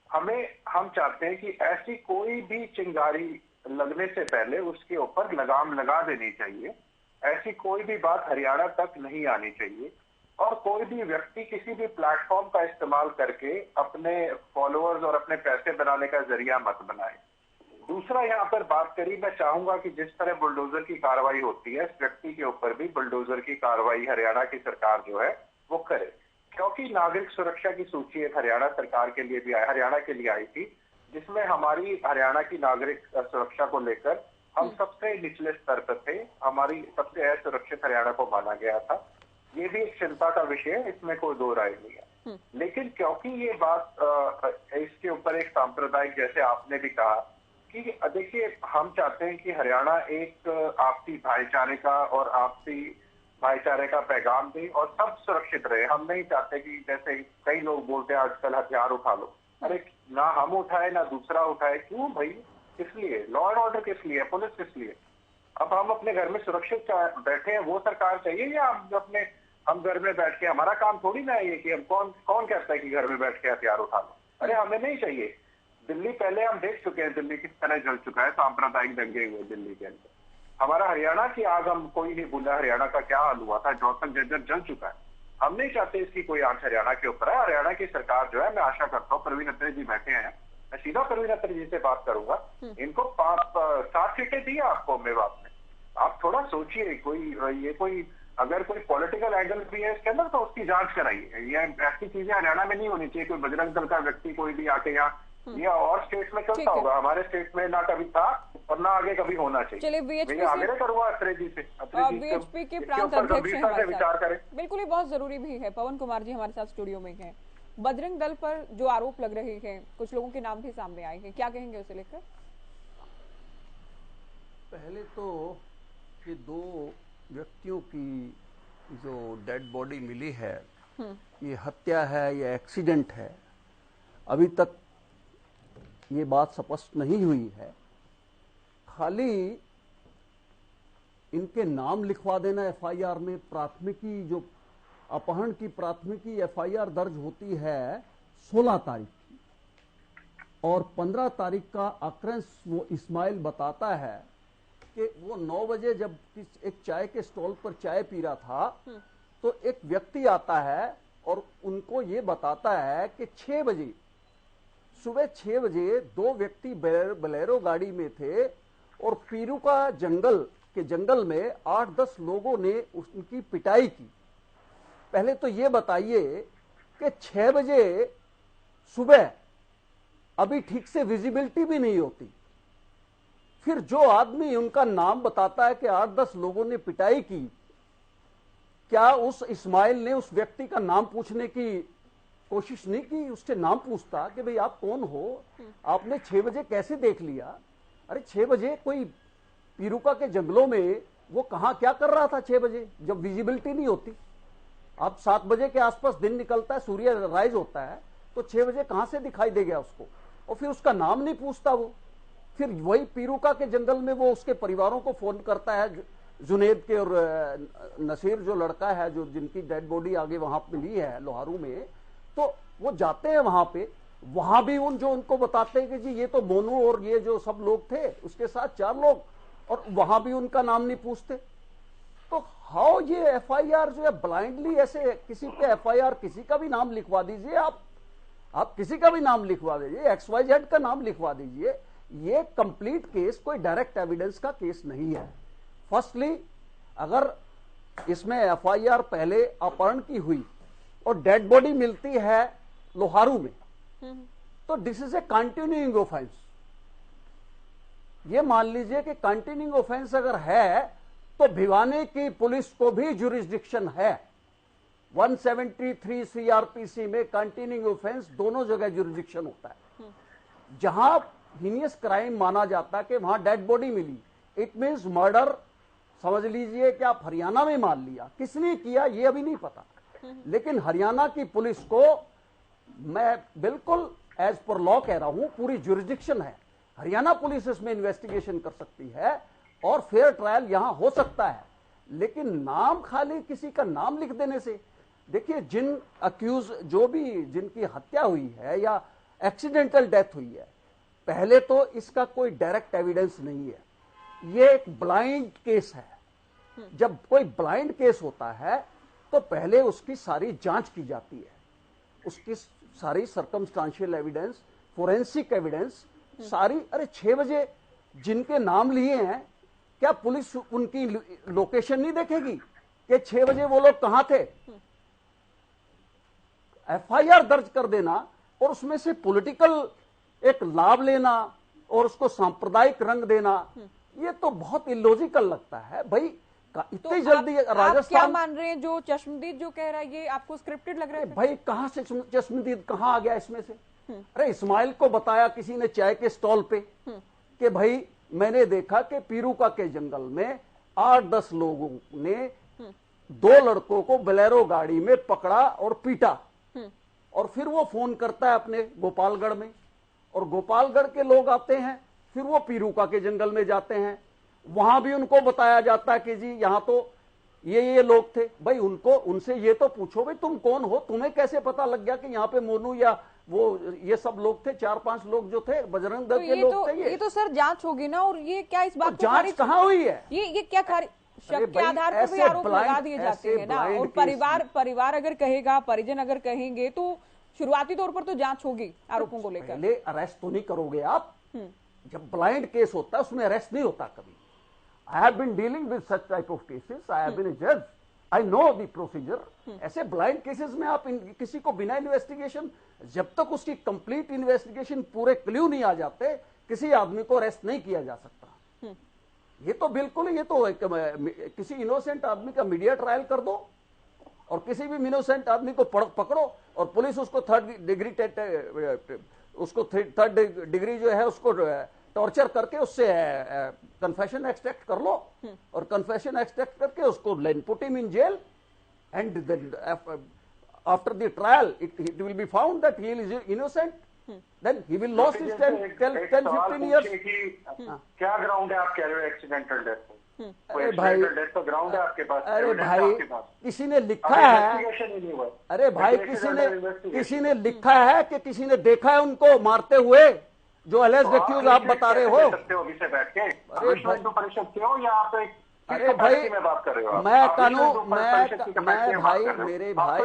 G: हम चाहते हैं कि ऐसी कोई भी चिंगारी लगने से पहले उसके ऊपर लगाम लगा देनी चाहिए। ऐसी कोई भी बात हरियाणा तक नहीं आनी चाहिए और कोई भी व्यक्ति किसी भी प्लेटफॉर्म का इस्तेमाल करके अपने फॉलोअर्स और अपने पैसे बनाने का जरिया मत बनाए। दूसरा, यहाँ पर बात करी, मैं चाहूंगा कि जिस तरह बुलडोजर की कार्रवाई होती है, इस व्यक्ति के ऊपर भी बुलडोजर की कार्रवाई हरियाणा की सरकार जो है वो करे, क्योंकि नागरिक सुरक्षा की सूची एक हरियाणा सरकार के लिए भी हरियाणा के लिए आई थी, जिसमें हमारी हरियाणा की नागरिक सुरक्षा को लेकर हम सबसे निचले स्तर पर थे। हमारी सबसे असुरक्षित हरियाणा को माना गया था। ये भी एक चिंता का विषय है, इसमें कोई दो राय नहीं है। लेकिन क्योंकि ये बात इसके ऊपर एक सांप्रदायिक, जैसे आपने भी कहा कि देखिए, हम चाहते हैं कि हरियाणा एक आपसी भाईचारे का और आपसी भाईचारे का पैगाम दे और सब सुरक्षित रहे। हम नहीं चाहते कि जैसे कई लोग बोलते हैं आजकल हथियार उठा लो। अरे ना हम उठाए ना दूसरा उठाए, क्यों भाई? किस लिए? लॉ एंड ऑर्डर किस लिए? पुलिस किस लिए? अब हम अपने घर में सुरक्षित बैठे हैं, वो सरकार चाहिए या हम घर में बैठ के, हमारा काम थोड़ी ना है ये कि हम कौन कहता है कि घर में बैठ के हथियार उठा लो। अरे हमें नहीं चाहिए। दिल्ली पहले हम देख चुके हैं, दिल्ली किस तरह जल चुका है, सांप्रदायिक दंगे हुए दिल्ली के अंदर। हमारा हरियाणा की आग हम कोई नहीं भूला, हरियाणा का क्या हाल हुआ था, रोहतक झज्जर जल चुका है। हम नहीं चाहते इसकी कोई आंच हरियाणा के ऊपर है। हरियाणा की सरकार जो है, मैं आशा करता हूँ, प्रवीण अत्रे जी बैठे हैं, मैं सीधा प्रवीण अत्रे जी से बात करूंगा। इनको 7 सीटें दी आपको मेवात में, आप थोड़ा सोचिए। कोई अगर कोई पॉलिटिकल एंगल भी है इसके अंदर तो उसकी जांच कराइए। ये ऐसी चीजें हरियाणा में नहीं होनी चाहिए। कोई बजरंग दल का व्यक्ति कोई भी आके यहाँ, ये और स्टेट में चलता होगा, हमारे स्टेट में ना कभी था और ना आगे कभी होना चाहिए।
A: चलिए वीएचपी
G: आगे करूंगा वीएचपी
A: के प्रांत अध्यक्ष हैं हमारे
G: विचार करें।
A: बिल्कुल, ये बहुत जरूरी भी है। पवन कुमार जी हमारे साथ स्टूडियो में हैं। बजरंग दल पर जो आरोप लग रहे हैं, कुछ लोगों के नाम भी सामने आए हैं, क्या कहेंगे उसे लेकर?
H: पहले तो ये दो व्यक्तियों की जो डेड बॉडी मिली है, ये हत्या है या एक्सीडेंट है, अभी तक ये बात स्पष्ट नहीं हुई है। खाली इनके नाम लिखवा देना एफआईआर में। प्राथमिकी जो अपहरण की प्राथमिकी एफआईआर दर्ज होती है 16 तारीख की, और 15 तारीख का अक्रेंस वो इस्माइल बताता है कि वो 9 बजे जब एक चाय के स्टॉल पर चाय पी रहा था तो एक व्यक्ति आता है और उनको ये बताता है कि 6 बजे सुबह 6 बजे 2 व्यक्ति बोलेरो गाड़ी में थे और पीरू का जंगल में 8-10 लोगों ने उनकी पिटाई की। पहले तो ये बताइए कि 6 बजे सुबह अभी ठीक से विजिबिलिटी भी नहीं होती, फिर जो आदमी उनका नाम बताता है कि 8-10 लोगों ने पिटाई की, क्या उस इस्माइल ने उस व्यक्ति का नाम पूछने की कोशिश नहीं की? उससे नाम पूछता कि भाई आप कौन हो, आपने 6 बजे कैसे देख लिया? अरे 6 बजे कोई पीरूका के जंगलों में वो कहां क्या कर रहा था 6 बजे जब विजिबिलिटी नहीं होती? अब 7 बजे के आसपास दिन निकलता है, सूर्य राइज होता है, तो 6 बजे कहां से दिखाई दे गया उसको? और फिर उसका नाम नहीं पूछता वो। फिर वही पीरूका के जंगल में वो उसके परिवारों को फोन करता है, जुनेद के और नसीर जो लड़का है जो जिनकी डेड बॉडी आगे वहां मिली है लोहारू में, तो वो जाते हैं वहां पे, वहां भी उनको बताते हैं कि जी ये तो मोनू और ये जो सब लोग थे उसके साथ 4 लोग, और वहां भी उनका नाम नहीं पूछते। तो हाउ ये एफआईआर जो है ब्लाइंडली ऐसे किसी पे एफआईआर किसी का भी नाम लिखवा दीजिए, आप किसी का भी नाम लिखवा दीजिए, XYZ का नाम लिखवा दीजिए, ये कंप्लीट केस कोई डायरेक्ट एविडेंस का केस नहीं है। फर्स्टली अगर इसमें एफआईआर पहले अपहरण की हुई और डेड बॉडी मिलती है लोहारू में, तो this is A continuing offence. ये मान लीजिए कि कंटिन्यूइंग ऑफेंस अगर है तो भिवानी की पुलिस को भी जुरिस्डिक्शन है। 173 सीआरपीसी में कंटिन्यूइंग ऑफेंस दोनों जगह जुरिस्डिक्शन होता है। जहां हीनियस क्राइम माना जाता है कि वहां डेड बॉडी मिली, इट मीन्स मर्डर। समझ लीजिए कि आप हरियाणा में मान लिया, किसने किया ये अभी नहीं पता, लेकिन हरियाणा की पुलिस को मैं बिल्कुल एज पर लॉ कह रहा हूं, पूरी जुरिस्डिक्शन है। हरियाणा पुलिस इसमें इन्वेस्टिगेशन कर सकती है और फेयर ट्रायल यहां हो सकता है। लेकिन नाम खाली किसी का नाम लिख देने से, देखिए जिन अक्यूज जो भी जिनकी हत्या हुई है या एक्सीडेंटल डेथ हुई है, पहले तो इसका कोई डायरेक्ट एविडेंस नहीं है, ये एक ब्लाइंड केस है। जब कोई ब्लाइंड केस होता है तो पहले उसकी सारी जांच की जाती है, उसकी सारी सर्कमस्टांशियल एविडेंस, फोरेंसिक एविडेंस सारी। अरे 6 बजे जिनके नाम लिए हैं, क्या पुलिस उनकी लोकेशन नहीं देखेगी कि 6 बजे वो लोग कहां थे? एफआईआर दर्ज कर देना और उसमें से पॉलिटिकल एक लाभ लेना और उसको सांप्रदायिक रंग देना, ये तो बहुत इलॉजिकल लगता है भाई। इतनी जल्दी राजस्थान,
A: आप क्या मान रहे हैं जो चश्मदीद जो कह रहा है ये आपको स्क्रिप्टेड लग रहा है?
H: भाई कहां से चश्मदीद कहां आ गया इसमें से? अरे इस्माइल को बताया किसी ने चाय के स्टॉल पे कि भाई मैंने देखा कि पीरूका के जंगल में 8-10 लोगों ने 2 लड़कों को बोलेरो गाड़ी में पकड़ा और पीटा, और फिर वो फोन करता है अपने गोपालगढ़ में, और गोपालगढ़ के लोग आते हैं, फिर वो पीरूका के जंगल में जाते हैं, वहां भी उनको बताया जाता है कि जी यहां तो ये लोग थे। भाई उनसे ये तो पूछो भाई तुम कौन हो, तुम्हें कैसे पता लग गया कि यहाँ पे मोनू या वो ये सब लोग थे, 4-5 लोग जो थे बजरंग दल के लोग थे।
A: ये तो सर जांच होगी ना, और ये क्या इस बात
H: को जांच कहाँ हुई है?
A: ये क्या शक के आधार पर भी आरोप लगा दिए जाते हैं ना, और परिवार अगर कहेगा, परिजन अगर कहेंगे तो शुरुआती तौर पर तो जांच होगी आरोपों को लेकर।
H: पहले अरेस्ट तो नहीं करोगे आप? जब ब्लाइंड केस होता है उसमें अरेस्ट नहीं होता कभी। I have been dealing with such type of cases. I have been a judge. I know the procedure. ऐसे ब्लाइंड केसेस में आप किसी को बिना इन्वेस्टिगेशन, जब तक उसकी कंप्लीट इन्वेस्टिगेशन पूरे क्ल्यू नहीं आ जाते, किसी आदमी को अरेस्ट नहीं किया जा सकता। ये तो बिल्कुल, ये तो किसी इनोसेंट आदमी का मीडिया ट्रायल कर दो और किसी भी इनोसेंट आदमी को पकड़ो और पुलिस उसको थर्ड डिग्री जो है उसको टॉर्चर करके उससे कन्फेशन एक्सट्रैक्ट कर लो और कन्फेशन एक्सट्रैक्ट करके उसको put him in jail and then after the trial it will be found that he is innocent, then he will lose his 10-15 years।
G: क्या ग्राउंड है आप कह रहे हो एक्सीडेंटल डेथ?
H: अरे भाई,
G: डेथ तो ग्राउंड है आपके पास।
H: अरे भाई किसी ने लिखा है, अरे भाई किसी ने लिखा है कि किसी ने देखा है उनको मारते हुए, जो अलेज एक्यूज आप बता रहे हो।
G: अभी से बैठ के परिषद के हो या आप एक,
H: अरे भाई
G: बात कर रहे हो?
H: मैं कानून, मैं भाई, मेरे भाई,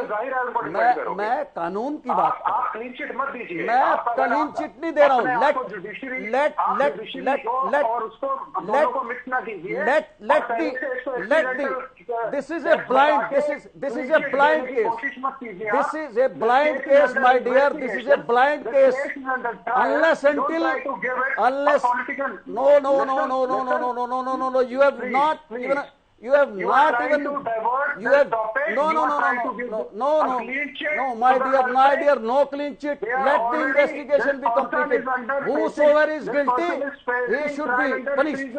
H: मैं कानून की बात कर रहा हूँ।
G: क्लीन चिट मत दीजिए।
H: मैं क्लीन चिट नहीं दे रहा हूँ। This is a blind case, this is a blind case my dear, this is a blind case. Unless until no, you have not even, no, my dear, no clean chit. Let the investigation be completed. Whosoever is guilty, he should be punished.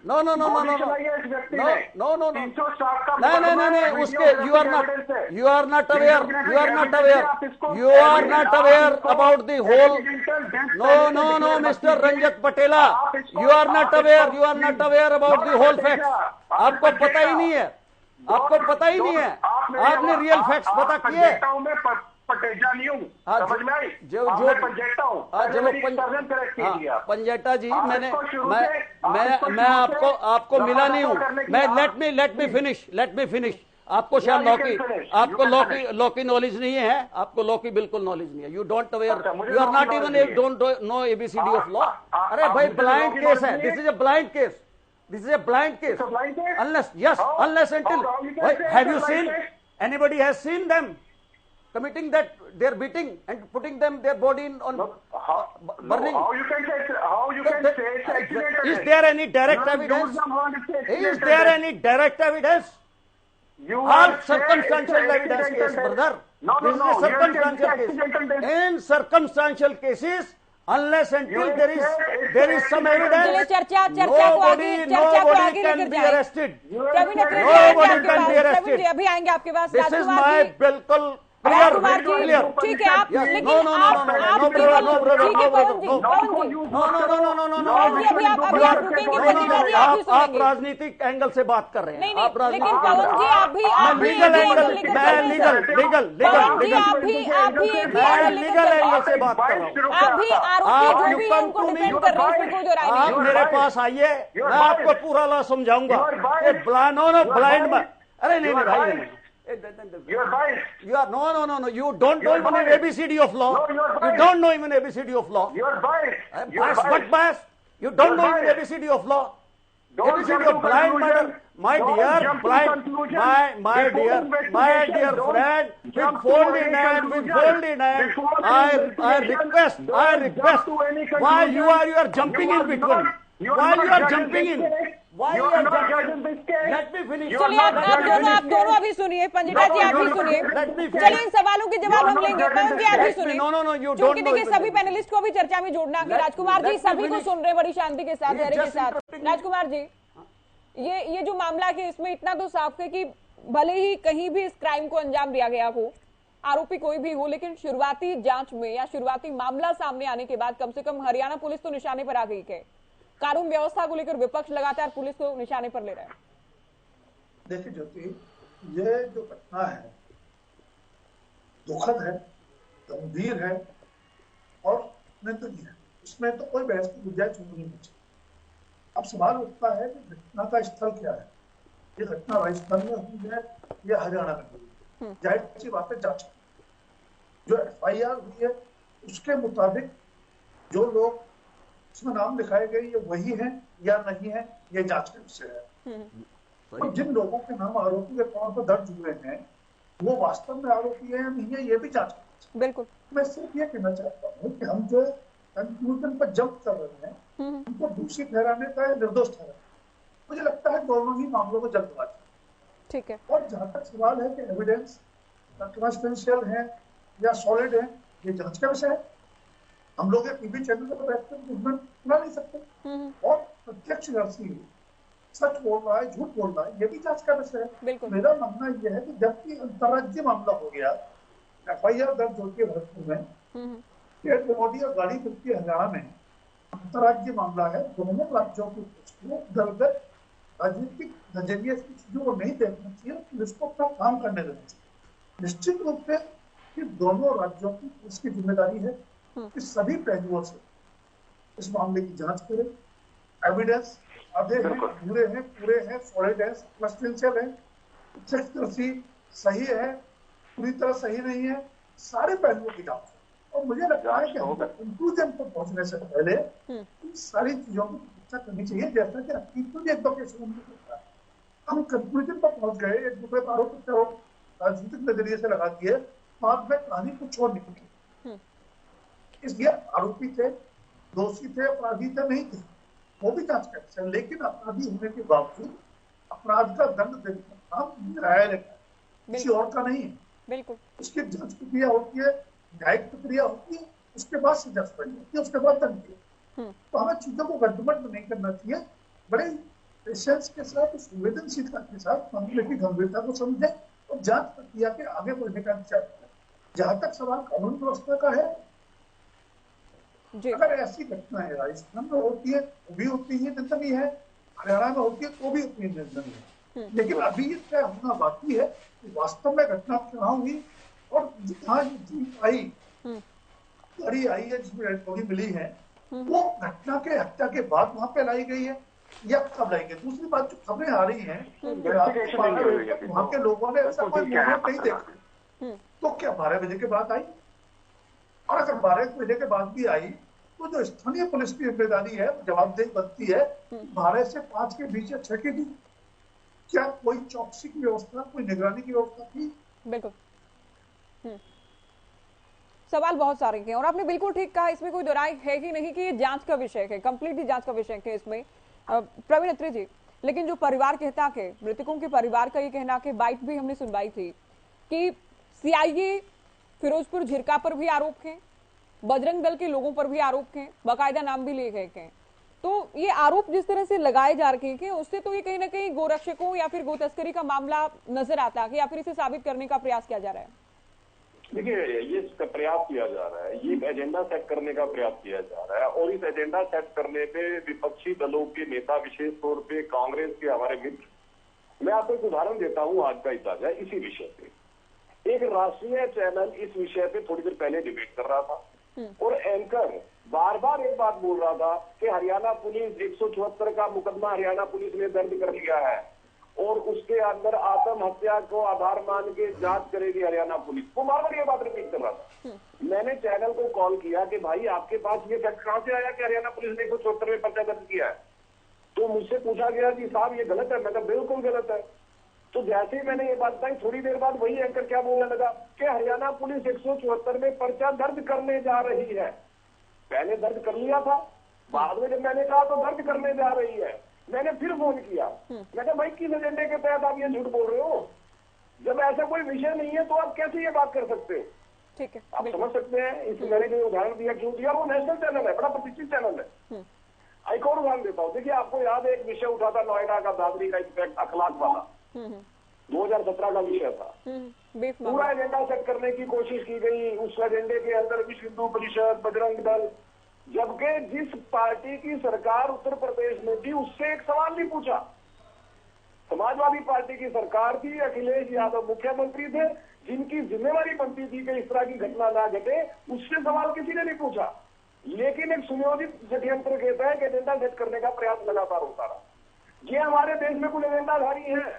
H: No, uske, you are not aware about the whole. No, Mr. Ranjit Patela, you are not aware about the whole facts. आपको पता ही नहीं है, आपको पता ही नहीं है, आपने रियल फैक्ट्स पता किए। पंजेटा जी, मैं आपको मिला नहीं हूँ। मैं लेट मी फिनिश। आपको शायद लॉ की नॉलेज नहीं है, आपको लॉ की बिल्कुल नॉलेज नहीं है। You don't aware, you are not even don't know ABCD of law. अरे भाई ब्लाइंड केस है, this is a blind case. This is a blind case. Unless until. Have you seen? Anybody has seen them committing that? They're beating and putting their body on burning.
G: How you can say it's accidental?
H: Is there any direct evidence? Is there any direct evidence? All circumstantial evidence case, brother. This is a circumstantial case. In circumstantial cases, unless until there is some evidence, nobody can be arrested. Nobody can be arrested.
A: अभी आएंगे आपके पास।
H: This is my बिल्कुल clear.
A: ठीक है, आप लेकिन
H: आप राजनीतिक एंगल से बात कर रहे हैं। आप
A: लेकिन पवन जी आप भी
H: लीगल एंगल से बात कर रहा हूँ। आप मेरे पास आइए, मैं आपको पूरा लॉ समझाऊंगा। ब्लाइंड में, अरे नहीं भाई, you are no, you don't know even ABCD of law. You don't know even ABCD of law.
G: You are biased.
H: What bias? You don't know even ABCD of law. ABCD of blind murder. My dear friend, with folded hand, I request, why you are jumping in between? Why you are jumping in? Why you are jumping? Let me finish.
A: चलिए आप दोनों अभी सुनिए, पंजेटा जी आप भी सुनिए। चलिए इन सवालों के जवाब हम लेंगे। पवन जी आप भी सुनिए। क्योंकि देखिए सभी पैनलिस्ट को भी चर्चा में जोड़ना है। राजकुमार जी सभी को सुन रहे बड़ी शांति के साथ, धैर्य के साथ। राजकुमार जी, ये जो मामला है इसमें इतना तो साफ है कि भले ही कहीं भी इस क्राइम को अंजाम दिया गया हो, आरोपी कोई भी हो, लेकिन शुरुआती जांच में या शुरुआती मामला सामने आने के बाद कम से कम हरियाणा पुलिस तो निशाने पर आ गई है। कानून व्यवस्था को लेकर विपक्ष लगातार पुलिस को निशाने पर ले रहा है।
I: देखिए ज्योति, ये जो घटना है दुखद है, गंभीर है और निंदनीय है। इसमें तो कोई बहस की गुंजाइश नहीं है। अब सवाल उठता है कि घटना का स्थल क्या है। ये घटना राजस्थान में हुई है या हरियाणा में हुई है? जाहिर सी बात है जांच जो FIR हुई है उसके मुताबिक जो लोग उसमें नाम लिखाए गए ये वही हैं या नहीं है, ये जांच का विषय है। और जिन लोगों के नाम आरोपी के तौर पर दर्ज हुए हैं वो वास्तव में आरोपी है या नहीं है, ये भी जांच करनी।
A: बिल्कुल।
I: मैं सिर्फ ये कहना चाहता हूँ कि हम जो कंक्लूजन पर जंप कर रहे हैं उनको दोषी ठहराने का या निर्दोष ठहराने, मुझे लगता है दोनों ही मामलों में जल्दबाजी।
A: ठीक है।
I: और जहां तक सवाल है कि एविडेंस कंसिस्टेंशियल है या सॉलिड है, ये जांच का विषय है। हम लोग टीवी चैनल पर बैठकर उसमें सुना नहीं सकते। और प्रत्यक्षदर्शी सच बोल रहा है, झूठ बोल रहा है, ये भी जांच का विषय है। मेरा मानना यह है कि जबकि अंतर्राज्यीय मामला हो गया, FIR दर्ज होती है भरतपुर में, डेड बॉडी और गाड़ी मिलती है हरियाणा में, अंतर्राज्यीय मामला है। दोनों राज्यों की दर राजनीतिक नजरिए की चीजों को नहीं देखना चाहिए, पुलिस को अपना काम करने देना चाहिए। निश्चित रूप से कि दोनों राज्यों की पुलिस की जिम्मेदारी है कि सभी पहलुओं से इस मामले की जांच करें। एविडेंस आधे हैं, पूरे हैं, सॉलिड है, सब्सटेंशियल है, प्रत्यक्षदर्शी सही है, पूरी तरह सही नहीं है, सारे पहलुओं की जांच। और मुझे लगता है कि हम कंक्लूजन पर पहुंचने से पहले इन सारी चीजों की चर्चा करनी चाहिए, जैसा कि अतीत में भी एक दो केस होता है। हम कंक्लूजन पर पहुंच गए, एक दूसरे पर आरोप राजनीतिक नजरिए से लगा दिए, बाद में कहानी कुछ और निकली। इसलिए आरोपी थे, दोषी थे, अपराधी थे, नहीं थे, वो भी जांच कर। लेकिन अपराधी होने के बावजूद अपराध का दंड देने का काम न्यायालय का, किसी और का नहीं है।
A: बिल्कुल।
I: उसकी जांच प्रक्रिया होती है, न्यायिक प्रक्रिया होती है, उसके बाद सजा सुनाई होती है, उसके बाद दंड दिया। तो हमें चीजों को गड़बड़ नहीं करना चाहिए, बड़े पेशेंस के साथ, संवेदनशीलता के साथ मामले की गंभीरता को समझे और जांच प्रक्रिया के आगे बढ़ने का विचार करें। जहां तक सवाल कानून व्यवस्था का है, अगर ऐसी घटनाएं राजस्थान में होती है वो भी होती है, निंदनीय है, हरियाणा में होती है तो भी उतनी निंदनीय है। लेकिन अभी ये तय होना बाकी है कि वास्तव में घटना कहाँ हुई और जहाँ जीप आई, गाड़ी आई है जिसमें डेड बॉडी मिली है, वो घटना के हत्या के बाद वहां पे लाई गई है या कब लाई गई। दूसरी बात, जो खबरें आ रही हैं वहां के लोगों ने ऐसा कोई मूवमेंट नहीं देखा, तो क्या 12 बजे के बाद आई? और अगर 12 बजे के बाद भी आई तो जो स्थानीय पुलिस की जिम्मेदारी है, जवाबदेही बनती है 12 से 5 के बीच या 6 के बीच क्या कोई चौकसी की व्यवस्था, कोई निगरानी की व्यवस्था थी?
A: बिल्कुल। सवाल बहुत सारे हैं और आपने बिल्कुल ठीक कहा, इसमें कोई दोराई है ही नहीं कि ये जांच का विषय है, कंप्लीटली जांच का विषय है इसमें। प्रवीण अत्री जी, लेकिन जो परिवार कहता है, मृतकों के परिवार का ये कहना कि बाइट भी हमने सुनवाई थी कि CIA फिरोजपुर झिरका पर भी आरोप है, बजरंग दल के लोगों पर भी आरोप है, बाकायदा नाम भी लिए गए हैं। तो ये आरोप जिस तरह से लगाए जा रहे हैं उससे तो ये कहीं ना कहीं गोरक्षकों या फिर गो तस्करी का मामला नजर आता है या फिर इसे साबित करने का प्रयास किया जा रहा है।
E: देखिए, ये प्रयास किया जा रहा है, ये एक एजेंडा सेट करने का प्रयास किया जा रहा है और इस एजेंडा सेट करने पे विपक्षी दलों के नेता, विशेष तौर पे कांग्रेस के हमारे मित्र, मैं आपको एक उदाहरण देता हूँ आज का ही ताजा इसी विषय पे। एक राष्ट्रीय चैनल इस विषय पे थोड़ी देर पहले डिबेट कर रहा था और एंकर बार बार एक बात बोल रहा था कि हरियाणा पुलिस 174 का मुकदमा हरियाणा पुलिस ने दर्ज कर लिया है और उसके अंदर आत्महत्या को आधार मान के जांच करेगी हरियाणा पुलिस। वो बार बार ये बात रिपीट कर रहा था। मैंने चैनल को कॉल किया कि भाई आपके पास ये फैक्ट कहां से आया कि हरियाणा पुलिस ने 174 में पर्चा दर्ज किया है? तो मुझसे पूछा गया कि साहब ये गलत है। मैं कहा बिल्कुल गलत है। तो जैसे ही मैंने ये बात बताई, थोड़ी देर बाद वही एंकर क्या बोलने लगा कि हरियाणा पुलिस 174 में पर्चा दर्ज करने जा रही है। पहले दर्ज कर लिया था, बाद में जब मैंने कहा तो दर्ज करने जा रही है, मैंने फिर फोन किया। मैं कहा भाई किस एजेंडे के तहत आप ये झूठ बोल रहे हो? जब ऐसा कोई विषय नहीं है तो आप कैसे ये बात कर सकते हो?
A: ठीक है,
E: आप समझ सकते हैं। इस मैंने जो उदाहरण दिया क्यों दिया, वो नेशनल चैनल है, बड़ा प्रतिष्ठित चैनल है। एक और उदाहरण देता हूँ। देखिए, आपको याद है एक विषय उठा था नोएडा का, दादरी का इफेक्ट अखलाक वाला, 2017 का विषय था। पूरा एजेंडा सेट करने की कोशिश की गई। उस एजेंडे के अंदर विश्व हिंदू परिषद, बजरंग दल, जबकि जिस पार्टी की सरकार उत्तर प्रदेश में थी उससे एक सवाल नहीं पूछा। समाजवादी पार्टी की सरकार थी, अखिलेश यादव मुख्यमंत्री थे, जिनकी जिम्मेवारी बनती थी कि इस तरह की घटना ना घटे, उससे सवाल किसी ने नहीं पूछा। लेकिन एक सुनियोजित षड्यंत्र के तहत एजेंडा सेट करने का प्रयास लगातार होता रहा। ये हमारे देश में कुछ एजेंडाधारी हैं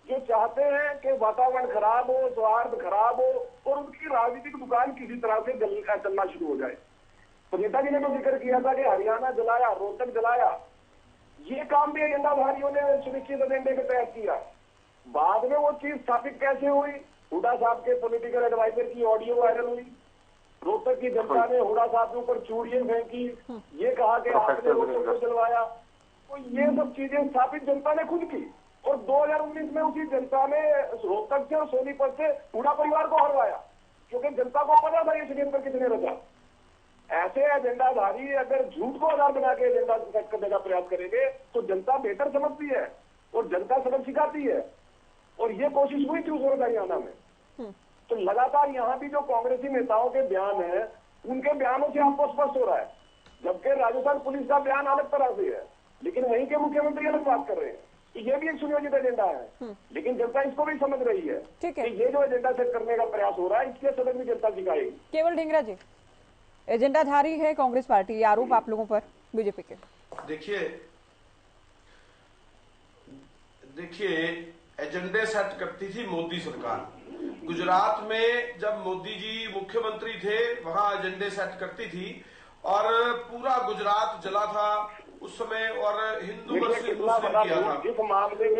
E: जो चाहते हैं कि वातावरण खराब हो, सौहार्द खराब हो और उनकी राजनीतिक दुकान किसी तरह से चलना शुरू हो जाए। तो नेताजी ने तो जिक्र किया था कि हरियाणा जलाया, रोहतक जलाया, ये काम भी एजेंडाधारियों ने सुनिश्चित एजेंडे के तहत किया। बाद में वो चीज स्थापित कैसे हुई? हुड्डा साहब के पॉलिटिकल एडवाइजर की ऑडियो वायरल हुई, रोहतक की जनता ने हुड्डा साहब के ऊपर चूड़ियां फेंकी, ये कहा कि आपने रोहतक को जलवाया। तो ये सब चीजें स्थापित जनता ने खुद की, और 2019 में उसी जनता ने रोहतक से और सोनीपत से हुड्डा परिवार को हरवाया, क्योंकि जनता को पता था ये षड्यंत्र किसने रचा। ऐसे एजेंडाधारी अगर झूठ को आधार बना के एजेंडा सेट करने का प्रयास करेंगे तो जनता बेहतर समझती है और जनता सबक सिखाती है, और ये कोशिश हुई थी उस वक्त हरियाणा में। तो लगातार यहाँ भी जो कांग्रेसी नेताओं के बयान है, उनके बयानों से आपको स्पष्ट हो रहा है, जबकि राजस्थान पुलिस का बयान अलग तरह से है, लेकिन वहीं के मुख्यमंत्री अलग बात कर रहे हैं। तो ये भी एक सुनियोजित एजेंडा है, लेकिन जनता इसको भी समझ रही है कि ये जो एजेंडा सेट करने का प्रयास हो रहा है, इसके सबक भी जनता सिखाएगी।
A: केवल ढींगरा जी, एजेंडाधारी है कांग्रेस पार्टी, ये आरोप आप लोगों पर बीजेपी के।
J: देखिए एजेंडे सेट करती थी मोदी सरकार। गुजरात में जब मोदी जी मुख्यमंत्री थे वहां एजेंडे सेट करती थी और पूरा गुजरात जला था उस समय, और हिंदू वर्सेस मुस्लिम किया था।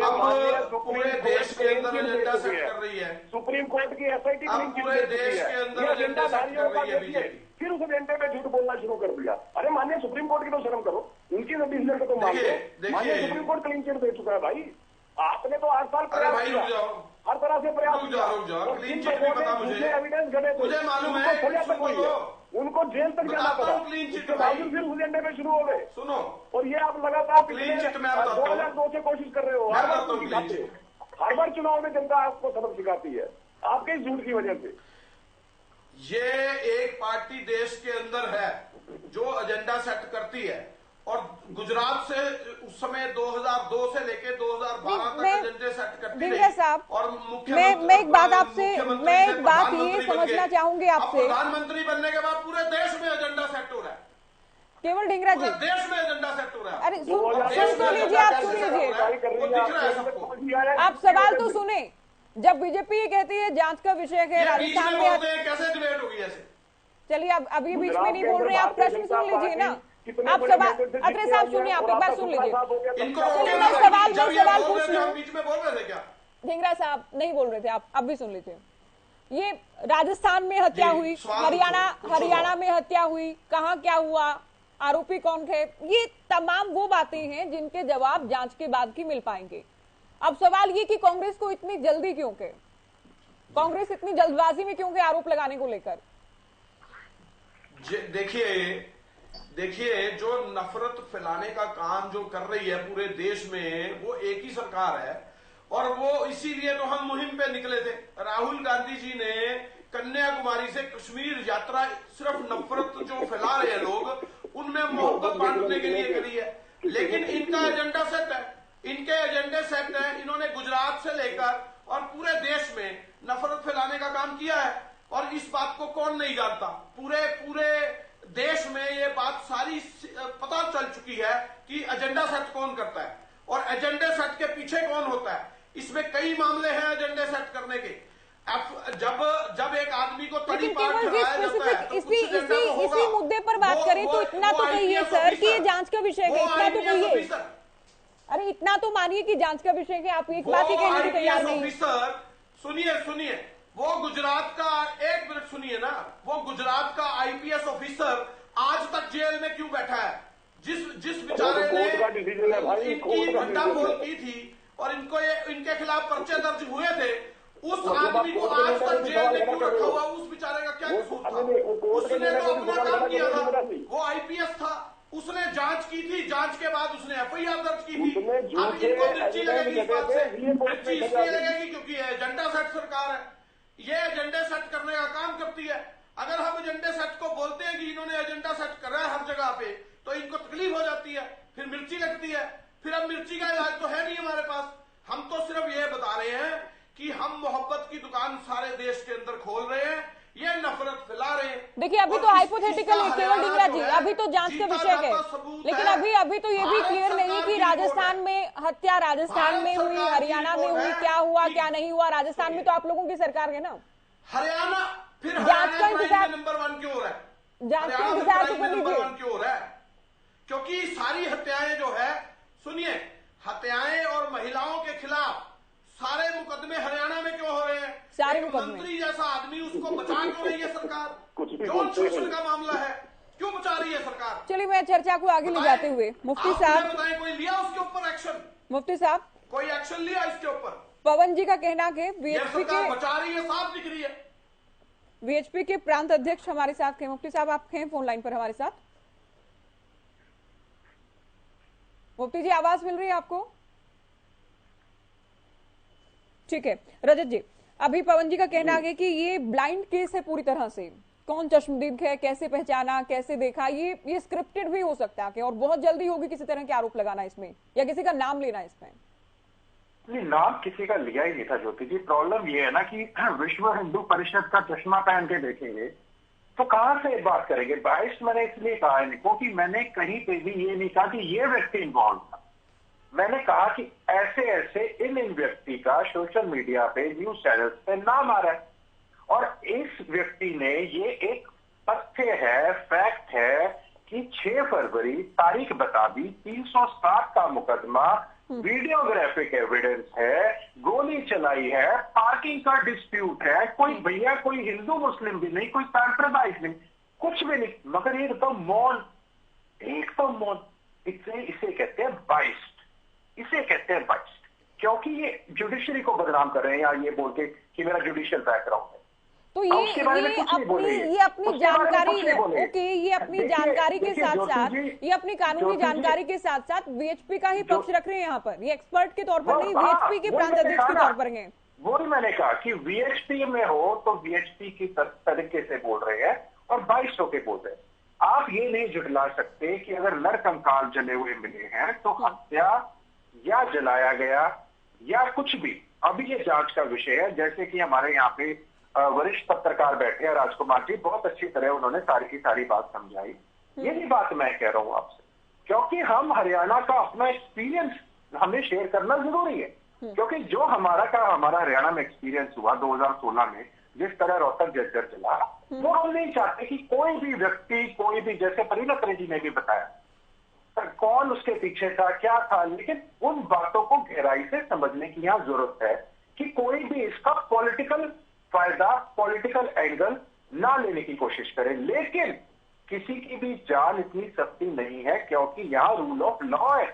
J: अब पूरे देश के अंदर एजेंडा सेट कर रही है
E: सुप्रीम कोर्ट की एसआईटी,
J: अब पूरे देश के अंदर एजेंडा सेट कर रही है बीजेपी।
E: फिर उस एजेंडे पे झूठ बोलना शुरू कर दिया। अरे माननीय सुप्रीम कोर्ट की तो शर्म करो, उनकी डिसीजन को तो मान लो। माननीय सुप्रीम कोर्ट क्लीन चिट दे चुका है भाई, आपने तो 8 साल प्रयास किया, हर तरह से प्रयास किया।
J: क्लीन चिट भी पता
E: एविडेंस घटे,
J: मुझे मालूम है,
E: उनको जेल तक जाना पड़ा, उसके बावजूद फिर उस एजेंडे में शुरू हो गए।
J: सुनो,
E: और ये आप लगातार
J: क्लीन चिट में
E: 2002 से कोशिश कर रहे हो, हर बार चुनाव में जनता आपको सबक सिखाती है आपके इस झूठ की वजह से।
J: ये एक पार्टी देश के अंदर है जो एजेंडा सेट करती है, और गुजरात से उस समय 2002 से लेके 2012 तक एजेंडे सेट करती रही। और
A: मैं एक बात आपसे, मैं एक बात ये समझना चाहूंगी आपसे,
J: प्रधानमंत्री बनने के बाद पूरे देश में एजेंडा सेट हो रहा है।
A: केवल ढींगरा जी,
J: देश में एजेंडा सेट हो रहा है।
A: अरे सुन लीजिए, आप सुन लीजिए, आप सवाल तो सुने। जब बीजेपी ये कहती है जांच का विषय है राजस्थान में,
J: कैसे डिबेट होगी ऐसे?
A: चलिए अब अभी बीच में नहीं बोल रहे, आप प्रश्न सुन लीजिए ना। आप सवाल, अत्रे साहब सुनिए, आप एक बार सुन लीजिए। मैं सवाल पूछ लूं,
J: बीच में बोल रहे थे क्या?
A: ढींगरा साहब नहीं बोल रहे थे, आप अब भी सुन लीजिए। ये राजस्थान में हत्या हुई, हरियाणा में हत्या हुई, कहाँ क्या हुआ, आरोपी कौन थे, ये तमाम वो बातें हैं जिनके जवाब जांच के बाद ही मिल पाएंगे। अब सवाल ये कि कांग्रेस को इतनी जल्दी क्यों के, कांग्रेस इतनी जल्दबाजी में क्यों के आरोप लगाने को लेकर?
J: देखिए जो नफरत फैलाने का काम जो कर रही है पूरे देश में, वो एक ही सरकार है, और वो इसीलिए तो हम मुहिम पे निकले थे। राहुल गांधी जी ने कन्याकुमारी से कश्मीर यात्रा सिर्फ नफरत जो फैला रहे हैं लोग, उनमें मोहब्बत बांटने के लिए करी है। लेकिन इनका एजेंडा सेट है, इनके एजेंडे सेट है। इन्होंने गुजरात से लेकर और पूरे देश में नफरत फैलाने का काम किया है, और इस बात को कौन नहीं जानता। पूरे देश में ये बात सारी पता चल चुकी है कि एजेंडा सेट कौन करता है और एजेंडे सेट के पीछे कौन होता है। इसमें कई मामले हैं एजेंडे सेट करने के। जब एक आदमी को तड़ी पार चढ़ाया जाता है, तो
A: इसी मुद्दे पर बात करें तो इतना तो कहिए सर कि ये जांच का विषय है, इतना तो कहिए। अरे इतना तो मानिए कि जांच का विषय है, आप एक बात ही कहने को तैयार नहीं।
J: सुनिए, वो गुजरात का, एक मिनट सुनिए ना, वो गुजरात का आईपीएस ऑफिसर आज तक जेल में क्यों बैठा है? जिस बेचारे ने इनकी भंडाफोड़ की थी और इनके खिलाफ पर्चे दर्ज हुए थे, उस आदमी को आज तक जेल में क्यों रखा हुआ? उस बेचारे का क्या कसूर था? उसने तो अपना काम किया था, वो आईपीएस था, उसने जांच की थी, जांच के बाद उसने एफआईआर दर्ज की थी। अब इनको मिर्ची लगेगी इस बात से, मिर्ची इसलिए लगेगी क्योंकि एजेंडा सेट सरकार है, ये एजेंडे सेट करने का काम करती है। अगर हम एजेंडे सेट को बोलते हैं कि इन्होंने एजेंडा सेट करा है हर जगह पे, तो इनको तकलीफ हो जाती है, फिर मिर्ची लगती है। फिर अब मिर्ची का इलाज तो है नहीं हमारे पास। हम तो सिर्फ ये बता रहे हैं कि हम मोहब्बत की दुकान सारे देश के अंदर खोल रहे हैं, ये नफरत फैला रहे हैं।
A: देखिए अभी तो हाइपोथेटिकल है केवल ढींगरा जी, अभी तो जांच का विषय है, लेकिन अभी तो ये भी क्लियर नहीं कि राजस्थान में हत्या राजस्थान में हुई, हरियाणा में हुई, क्या हुआ क्या नहीं हुआ। राजस्थान में तो आप लोगों की सरकार है ना,
J: हरियाणा फिर
A: जांच का इंतजार
J: नंबर 1 क्यों हो रहा है?
A: जांच का इंतजार तो कर लीजिए।
J: क्यों हो रहा है? क्योंकि सारी हत्याएं जो है सुनिए, हत्याएं और महिलाओं के खिलाफ सारे मुकदमे हरियाणा में क्यों हो रहे हैं?
A: सारे
J: एक
A: मुकदमे।
J: मंत्री जैसा आदमी, उसको बचा क्यों रही है सरकार?
E: कुछ भी
J: यौन
E: बोलते हैं।
J: शोषण का मामला है, क्यों बचा रही है सरकार?
A: चलिए मैं चर्चा को आगे ले जाते हुए मुफ्ती
J: आप
A: साहब,
J: मुझे बताएं, कोई लिया उसके ऊपर एक्शन?
A: मुफ्ती साहब,
J: कोई एक्शन लिया इसके ऊपर?
A: पवन जी का कहना है
J: ये
A: वीएचपी
J: सरकार
A: के
J: बचा रही है, साफ दिख रही है।
A: वीएचपी के प्रांत अध्यक्ष हमारे साथ हैं। मुफ्ती साहब आप हैं फोन लाइन पर हमारे साथ? मुफ्ती जी आवाज मिल रही है आपको? ठीक है रजत जी, अभी पवन जी का कहना है कि ये ब्लाइंड केस है पूरी तरह से, कौन चश्मदीद है, कैसे पहचाना, कैसे देखा, ये स्क्रिप्टेड भी हो सकता है और बहुत जल्दी होगी किसी तरह के आरोप लगाना इसमें या किसी का नाम लेना इसमें।
G: नहीं, नाम किसी का लिया ही नहीं था ज्योति जी। प्रॉब्लम ये है ना कि विश्व हिंदू परिषद का चश्मा पहन के देखेंगे तो कहां से बात करेंगे। 22 मैंने इसलिए कहा इनको कि मैंने कहीं पे भी ये नहीं कहा कि ये व्यक्ति इन्वॉल्व था। मैंने कहा कि ऐसे ऐसे इन व्यक्ति का सोशल मीडिया पे, न्यूज चैनल पे नाम आ रहा है और इस व्यक्ति ने ये एक तथ्य है, फैक्ट है कि 6 फरवरी तारीख बता दी, 307 का मुकदमा, वीडियोग्राफिक एविडेंस है, गोली चलाई है, पार्किंग का डिस्प्यूट है, कोई भैया कोई हिंदू मुस्लिम भी नहीं, कोई सांप्रदायिक नहीं, कुछ भी नहीं, मगर एकदम मौन, इसे कहते हैं बाइस्ट, इसे कहते हैं बाइस्ट, क्योंकि ये जुडिशरी को बदनाम कर रहे हैं या ये बोल के कि मेरा जुडिशियल बैकग्राउंड है।
A: तो ये अपनी जानकारी है, ओके, ये अपनी जानकारी के साथ साथ, ये अपनी कानूनी जानकारी के साथ साथ वीएचपी का ही पक्ष रख रहे हैं यहाँ पर, ये एक्सपर्ट के तौर पर नहीं, वीएचपी के प्रांत अध्यक्ष के तौर पर हैं।
G: वही मैंने कहा कि वीएचपी में हो तो वीएचपी की तरीके से बोल रहे हैं और 22 होके बोल रहे हैं। आप ये नहीं जुटला सकते कि अगर नरकंकाल जले हुए मिले हैं तो हत्या या जलाया गया या कुछ भी, अभी ये जांच का विषय है। जैसे कि हमारे यहाँ पे वरिष्ठ पत्रकार बैठे हैं राजकुमार जी, बहुत अच्छी तरह उन्होंने सारी की सारी बात समझाई। यही बात मैं कह रहा हूं आपसे, क्योंकि हम हरियाणा का अपना एक्सपीरियंस हमें शेयर करना जरूरी है, क्योंकि जो हमारा हरियाणा में एक्सपीरियंस हुआ 2016 में, जिस तरह रोहतक जज्जर चला, वो हम नहीं चाहते कि कोई भी व्यक्ति, कोई भी, जैसे परिणत जी ने भी बताया कौन उसके पीछे था, क्या था, लेकिन उन बातों को गहराई से समझने की यहाँ जरूरत है कि कोई भी इसका पॉलिटिकल फायदा, पॉलिटिकल एंगल ना लेने की कोशिश करे। लेकिन किसी की भी जान इतनी सस्ती नहीं है, क्योंकि यहाँ रूल ऑफ लॉ है,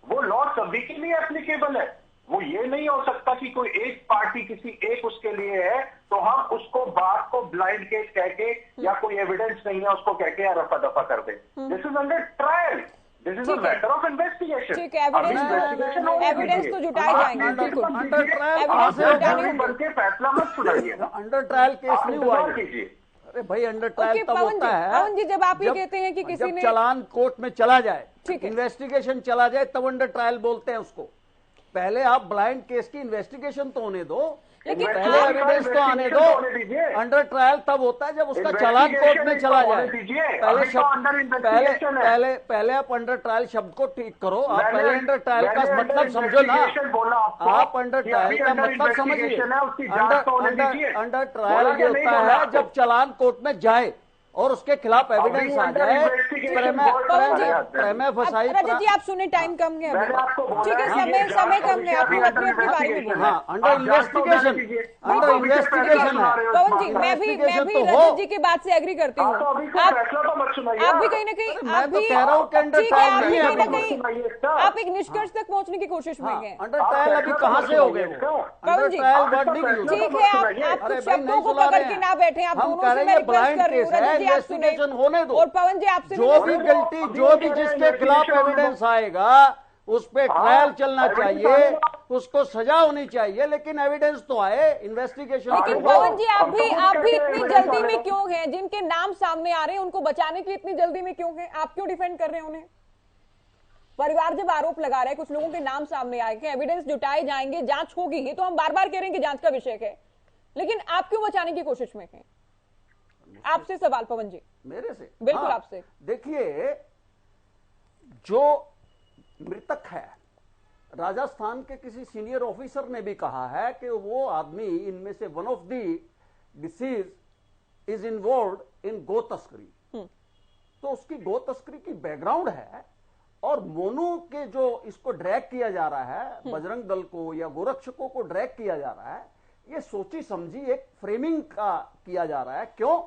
G: वो लॉ सभी के लिए एप्लीकेबल है। वो ये नहीं हो सकता कि कोई एक पार्टी किसी एक उसके लिए है तो हम उसको बात को ब्लाइंड केस कह के या कोई एविडेंस नहीं है उसको कह के या रफा दफा कर दे। This is under trial, this is a matter of investigation.
A: ठीक है, एविडेंस तो जुटाए जाएंगे, बिल्कुल
H: अंडर ट्रायल
G: बन के फैसला मत सुनाइए।
H: अंडर ट्रायल केस नहीं हुआ कीजिए। अरे भाई, अंडर ट्रायल तब होता है
A: पवन जी, जब आप ये कहते हैं कि किसी ने
H: चालान कोर्ट में चला जाए, इन्वेस्टिगेशन चला जाए, तब अंडर ट्रायल बोलते हैं उसको। पहले आप ब्लाइंड केस की इन्वेस्टिगेशन तो होने दो, लेकिन पहले एविडेंस तो आने दो। अंडर ट्रायल तब होता है जब उसका चालान कोर्ट में चला जाए। पहले आप अंडर ट्रायल शब्द को ठीक करो। आप पहले अंडर ट्रायल का मतलब समझो ना, आप अंडर ट्रायल का मतलब समझिए। अंडर ट्रायल ये होता है जब चालान कोर्ट में जाए और उसके खिलाफ एविडेंस आ जाए।
A: रजत जी आप सुने, टाइम कम है, ठीक है, समय कम है, अपनी अपनी बारी में बोलिए।
H: अंडर इन्वेस्टिगेशन है
A: पवन जी, मैं भी रजत जी की बात से एग्री करती हूँ। आप भी कहीं ना कहीं, आप भी
H: कह रहा हूँ कि अंडर ट्रायल नहीं है,
A: आप एक निष्कर्ष तक पहुँचने की कोशिश में हैं।
H: अंडर ट्रायल अभी कहाँ से हो गए?
A: पवन जी ठीक है, आप शब्दों को पकड़ के ना बैठे, आप दोनों से मैं रिक्वेस्ट कर रही हूँ। रजत जी आप सुने,
H: होने दो।
A: और पवन जी आपसे
H: जो भी गिल्टी, जो भी जिसके खिलाफ एविडेंस आएगा उस पे ट्रायल चलना चाहिए, उसको सजा होनी चाहिए, लेकिन एविडेंस तो आए, इन्वेस्टिगेशन।
A: लेकिन पवन जी आप भी इतनी जल्दी में क्यों हैं? जिनके नाम सामने आ रहे हैं उनको बचाने की इतनी जल्दी में क्यों हैं? आप क्यों डिफेंड कर रहे हैं उन्हें? परिवार जब आरोप लगा रहे हैं, कुछ लोगों के नाम सामने आएंगे, एविडेंस जुटाए जाएंगे, जांच होगी, ये तो हम बार बार कह रहे हैं कि जांच का विषय है, लेकिन आप क्यों बचाने की कोशिश में हैं? आपसे सवाल पवन जी।
H: मेरे से?
A: बिल्कुल आपसे।
H: देखिए, जो मृतक है, राजस्थान के किसी सीनियर ऑफिसर ने भी कहा है कि वो आदमी इनमें से one of the disease is involve in गो तस्करी। तो उसकी गो तस्करी की बैकग्राउंड है और मोनू के जो इसको ड्रैग किया जा रहा है, बजरंग दल को या गोरक्षकों को ड्रैग किया जा रहा है, ये सोची समझी एक फ्रेमिंग का किया जा रहा है। क्यों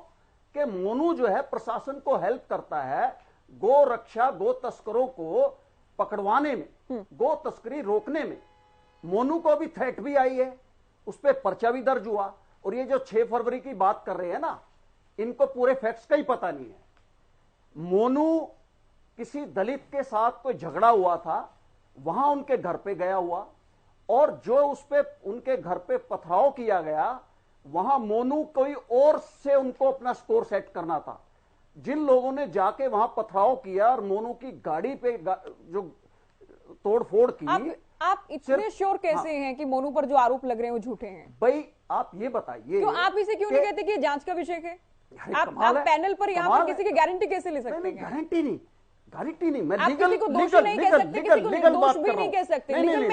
H: कि मोनू जो है प्रशासन को हेल्प करता है गो रक्षा, गो तस्करों को पकड़वाने में, गो तस्करी रोकने में। मोनू को भी थ्रेट भी आई है, उस पर पर्चा भी दर्ज हुआ। और ये जो 6 फरवरी की बात कर रहे हैं ना, इनको पूरे फैक्ट्स का ही पता नहीं है। मोनू किसी दलित के साथ कोई झगड़ा हुआ था, वहां उनके घर पे गया हुआ, और जो उस पे उनके घर पे पथराव किया गया, वहां मोनू कोई और से उनको अपना स्कोर सेट करना था। जिन लोगों ने जाके वहां पथराव किया और मोनू की गाड़ी पे जो तोड़फोड़ की,
A: आप इतने श्योर कैसे हैं कि मोनू पर जो आरोप लग रहे हैं वो झूठे हैं?
H: भाई आप ये बताइए,
A: क्यों आप इसे क्यों नहीं कहते कि जांच का विषय है? आप पैनल पर यहाँ पर किसी की गारंटी कैसे ले सकते हैं?
H: गारंटी नहीं, मैं
A: आप किसी को दोषी नहीं कह सकते, किसी को दोष भी नहीं कह सकते। लीगल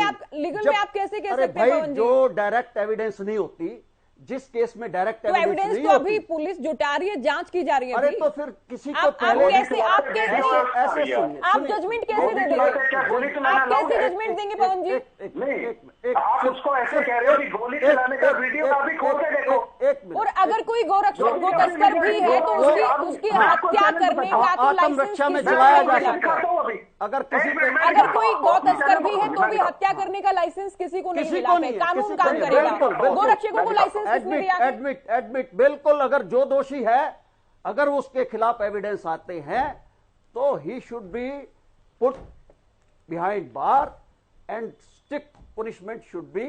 A: में आप कैसे कह सकते हैं?
H: भाई जो डायरेक्ट एविडेंस नहीं होती, जिस केस में डायरेक्ट
A: एविडेंस तो अभी पुलिस जुटा रही है, जांच की जा रही है।
H: अरे तो फिर किसी को पहले
A: ऐसे आप जजमेंट कैसे दे देंगे? आप कैसे जजमेंट देंगे पवन जी?
G: आप उसको ऐसे कह रहे हो कि गोली चलाने का वीडियो आप भी खोल के देखो।
A: और अगर कोई गोरक्षक गो तस्कर भी है तो उसकी हत्या करने का तो
H: आत्म रक्षा में चलाया जा सकता है। अगर
A: कोई गौ तस्कर भी है तो भी हत्या करने का लाइसेंस किसी को नहीं मिला है। कानून काम करेगा, गोरक्षकों को लाइसेंस किसने दिया?
H: एडमिट बिल्कुल। अगर जो दोषी है, अगर उसके खिलाफ एविडेंस आते हैं तो he should be put behind bar and strict punishment should be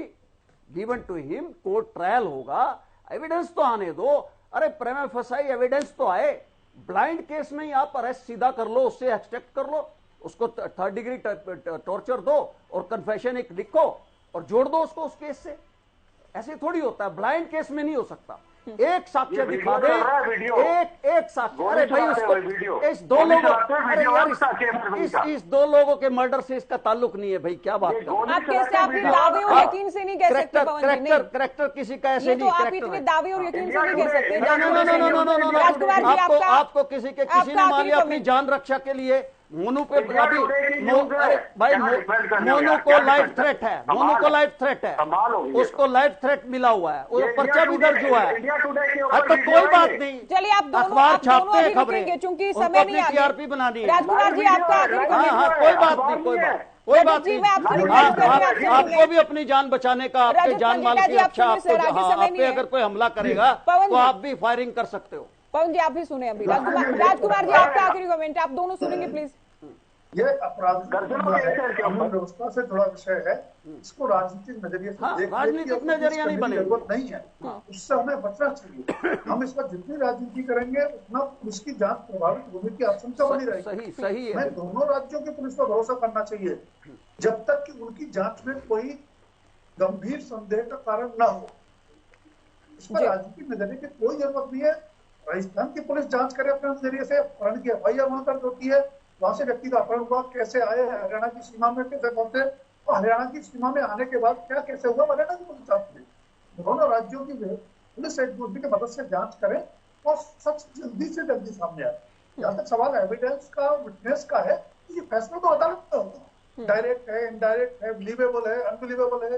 H: given to him. Court trial होगा, एविडेंस तो आने दो। अरे प्रेमा फसाई एविडेंस तो आए। ब्लाइंड केस में ही आप अरेस्ट सीधा कर लो, उससे एक्सट्रैक्ट कर लो, उसको 3rd डिग्री टॉर्चर दो और कन्फेशन एक लिखो और जोड़ दो उसको उस केस से। ऐसे थोड़ी होता है, ब्लाइंड केस में नहीं हो सकता। एक साक्ष्य दिखा दे, एक साक्ष्य। अरे भाई उसको इस दो लोगों, अरे यार इस 2 लोगों के मर्डर से इसका ताल्लुक नहीं है भाई, क्या बात कर।
A: आप कैसे आप दावे और यकीन से नहीं कह सकते पवन जी?
H: करेक्टर किसी का ऐसे नहीं,
A: आप इतने दावे और यकीन से नहीं कह सकते।
H: आपको किसी ने मान लिया अपनी जान रक्षा के लिए मोनू पे अभी भाई मोनू को लाइफ थ्रेट है, मोनू को लाइफ थ्रेट है, उसको लाइफ थ्रेट मिला हुआ है, उसको पर्चा भी दर्ज हुआ है। तो कोई बात नहीं,
A: चलिए आप
H: अखबार छापते हैं खबरें,
A: क्योंकि समय नहीं,
H: टीआरपी बनानी है।
A: राजकुमार जी आपका
H: कोई बात नहीं, आपको भी अपनी जान बचाने का, आपके जान माल की रक्षा, आप पे अगर कोई हमला करेगा तो आप भी फायरिंग कर सकते हो।
A: पवन जी आप भी सुने अभी। राजकुमार जी आपका आखिरी कमेंट, आप दोनों सुनेंगे प्लीज।
I: ये अपराध व्यवस्था से जुड़ा विषय है, इसको राजनीतिक नजरिए से
H: राजनीतिक नजरिया नहीं बने,
I: जरूरत नहीं है, उससे हमें बचना चाहिए। हम इस पर जितनी राजनीति करेंगे उतना पुलिस की जांच प्रभावित होने की आशंका बनी रहेगी।
H: सही है।
I: हमें दोनों राज्यों की पुलिस पर भरोसा करना चाहिए जब तक कि उनकी जांच में कोई गंभीर संदेह का कारण न हो। इस पर राजनीतिक नजरिए की कोई जरूरत नहीं है। राजस्थान की पुलिस जांच करे अपने नजरिए से, अपहरण की FIR वहां दर्ज होती है, वहां से व्यक्ति का अपहरण हुआ, कैसे आए, हरियाणा की सीमा में कैसे पहुंचे, और हरियाणा की सीमा में आने के बाद क्या कैसे हुआ, हरियाणा की पुलिस जांच में। दोनों राज्यों की पुलिस एक दूसरे की मदद से जांच करें और सच जल्दी से जल्दी सामने आए। जहां तक सवाल एविडेंस का, विटनेस का है, ये फैसला तो अदालत का होगा। डायरेक्ट है, इनडायरेक्ट है, बिलीवेबल है, अनबिलीवेबल है,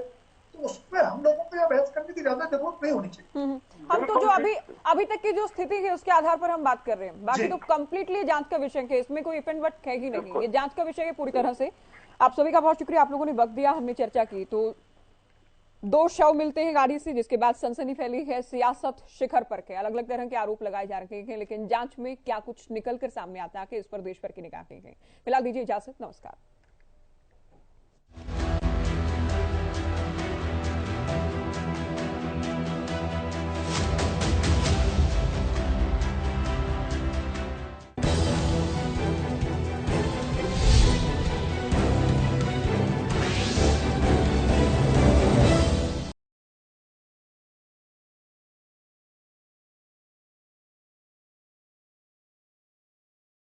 I: तो उसमें हम लोगों को यह बहस करने की ज्यादा जरूरत नहीं होनी चाहिए।
A: हम तो जो अभी तक की जो स्थिति है उसके आधार पर हम बात कर रहे हैं, बाकी तो कंप्लीटली जांच का विषय है, इसमें कोई इफ एंड बट है ही नहीं, ये जांच का विषय है पूरी तरह से। आप सभी का बहुत शुक्रिया, आप लोगों ने वक्त दिया, हमने चर्चा की। तो 2 शव मिलते हैं गाड़ी से, जिसके बाद सनसनी फैली है सियासत शिखर पर के। अलग अलग तरह के आरोप लगाए जा रहे हैं, लेकिन जांच में क्या कुछ निकल कर सामने आता है, इस पर देश भर की निगाहें हैं। फिलहाल दीजिए इजाजत, नमस्कार।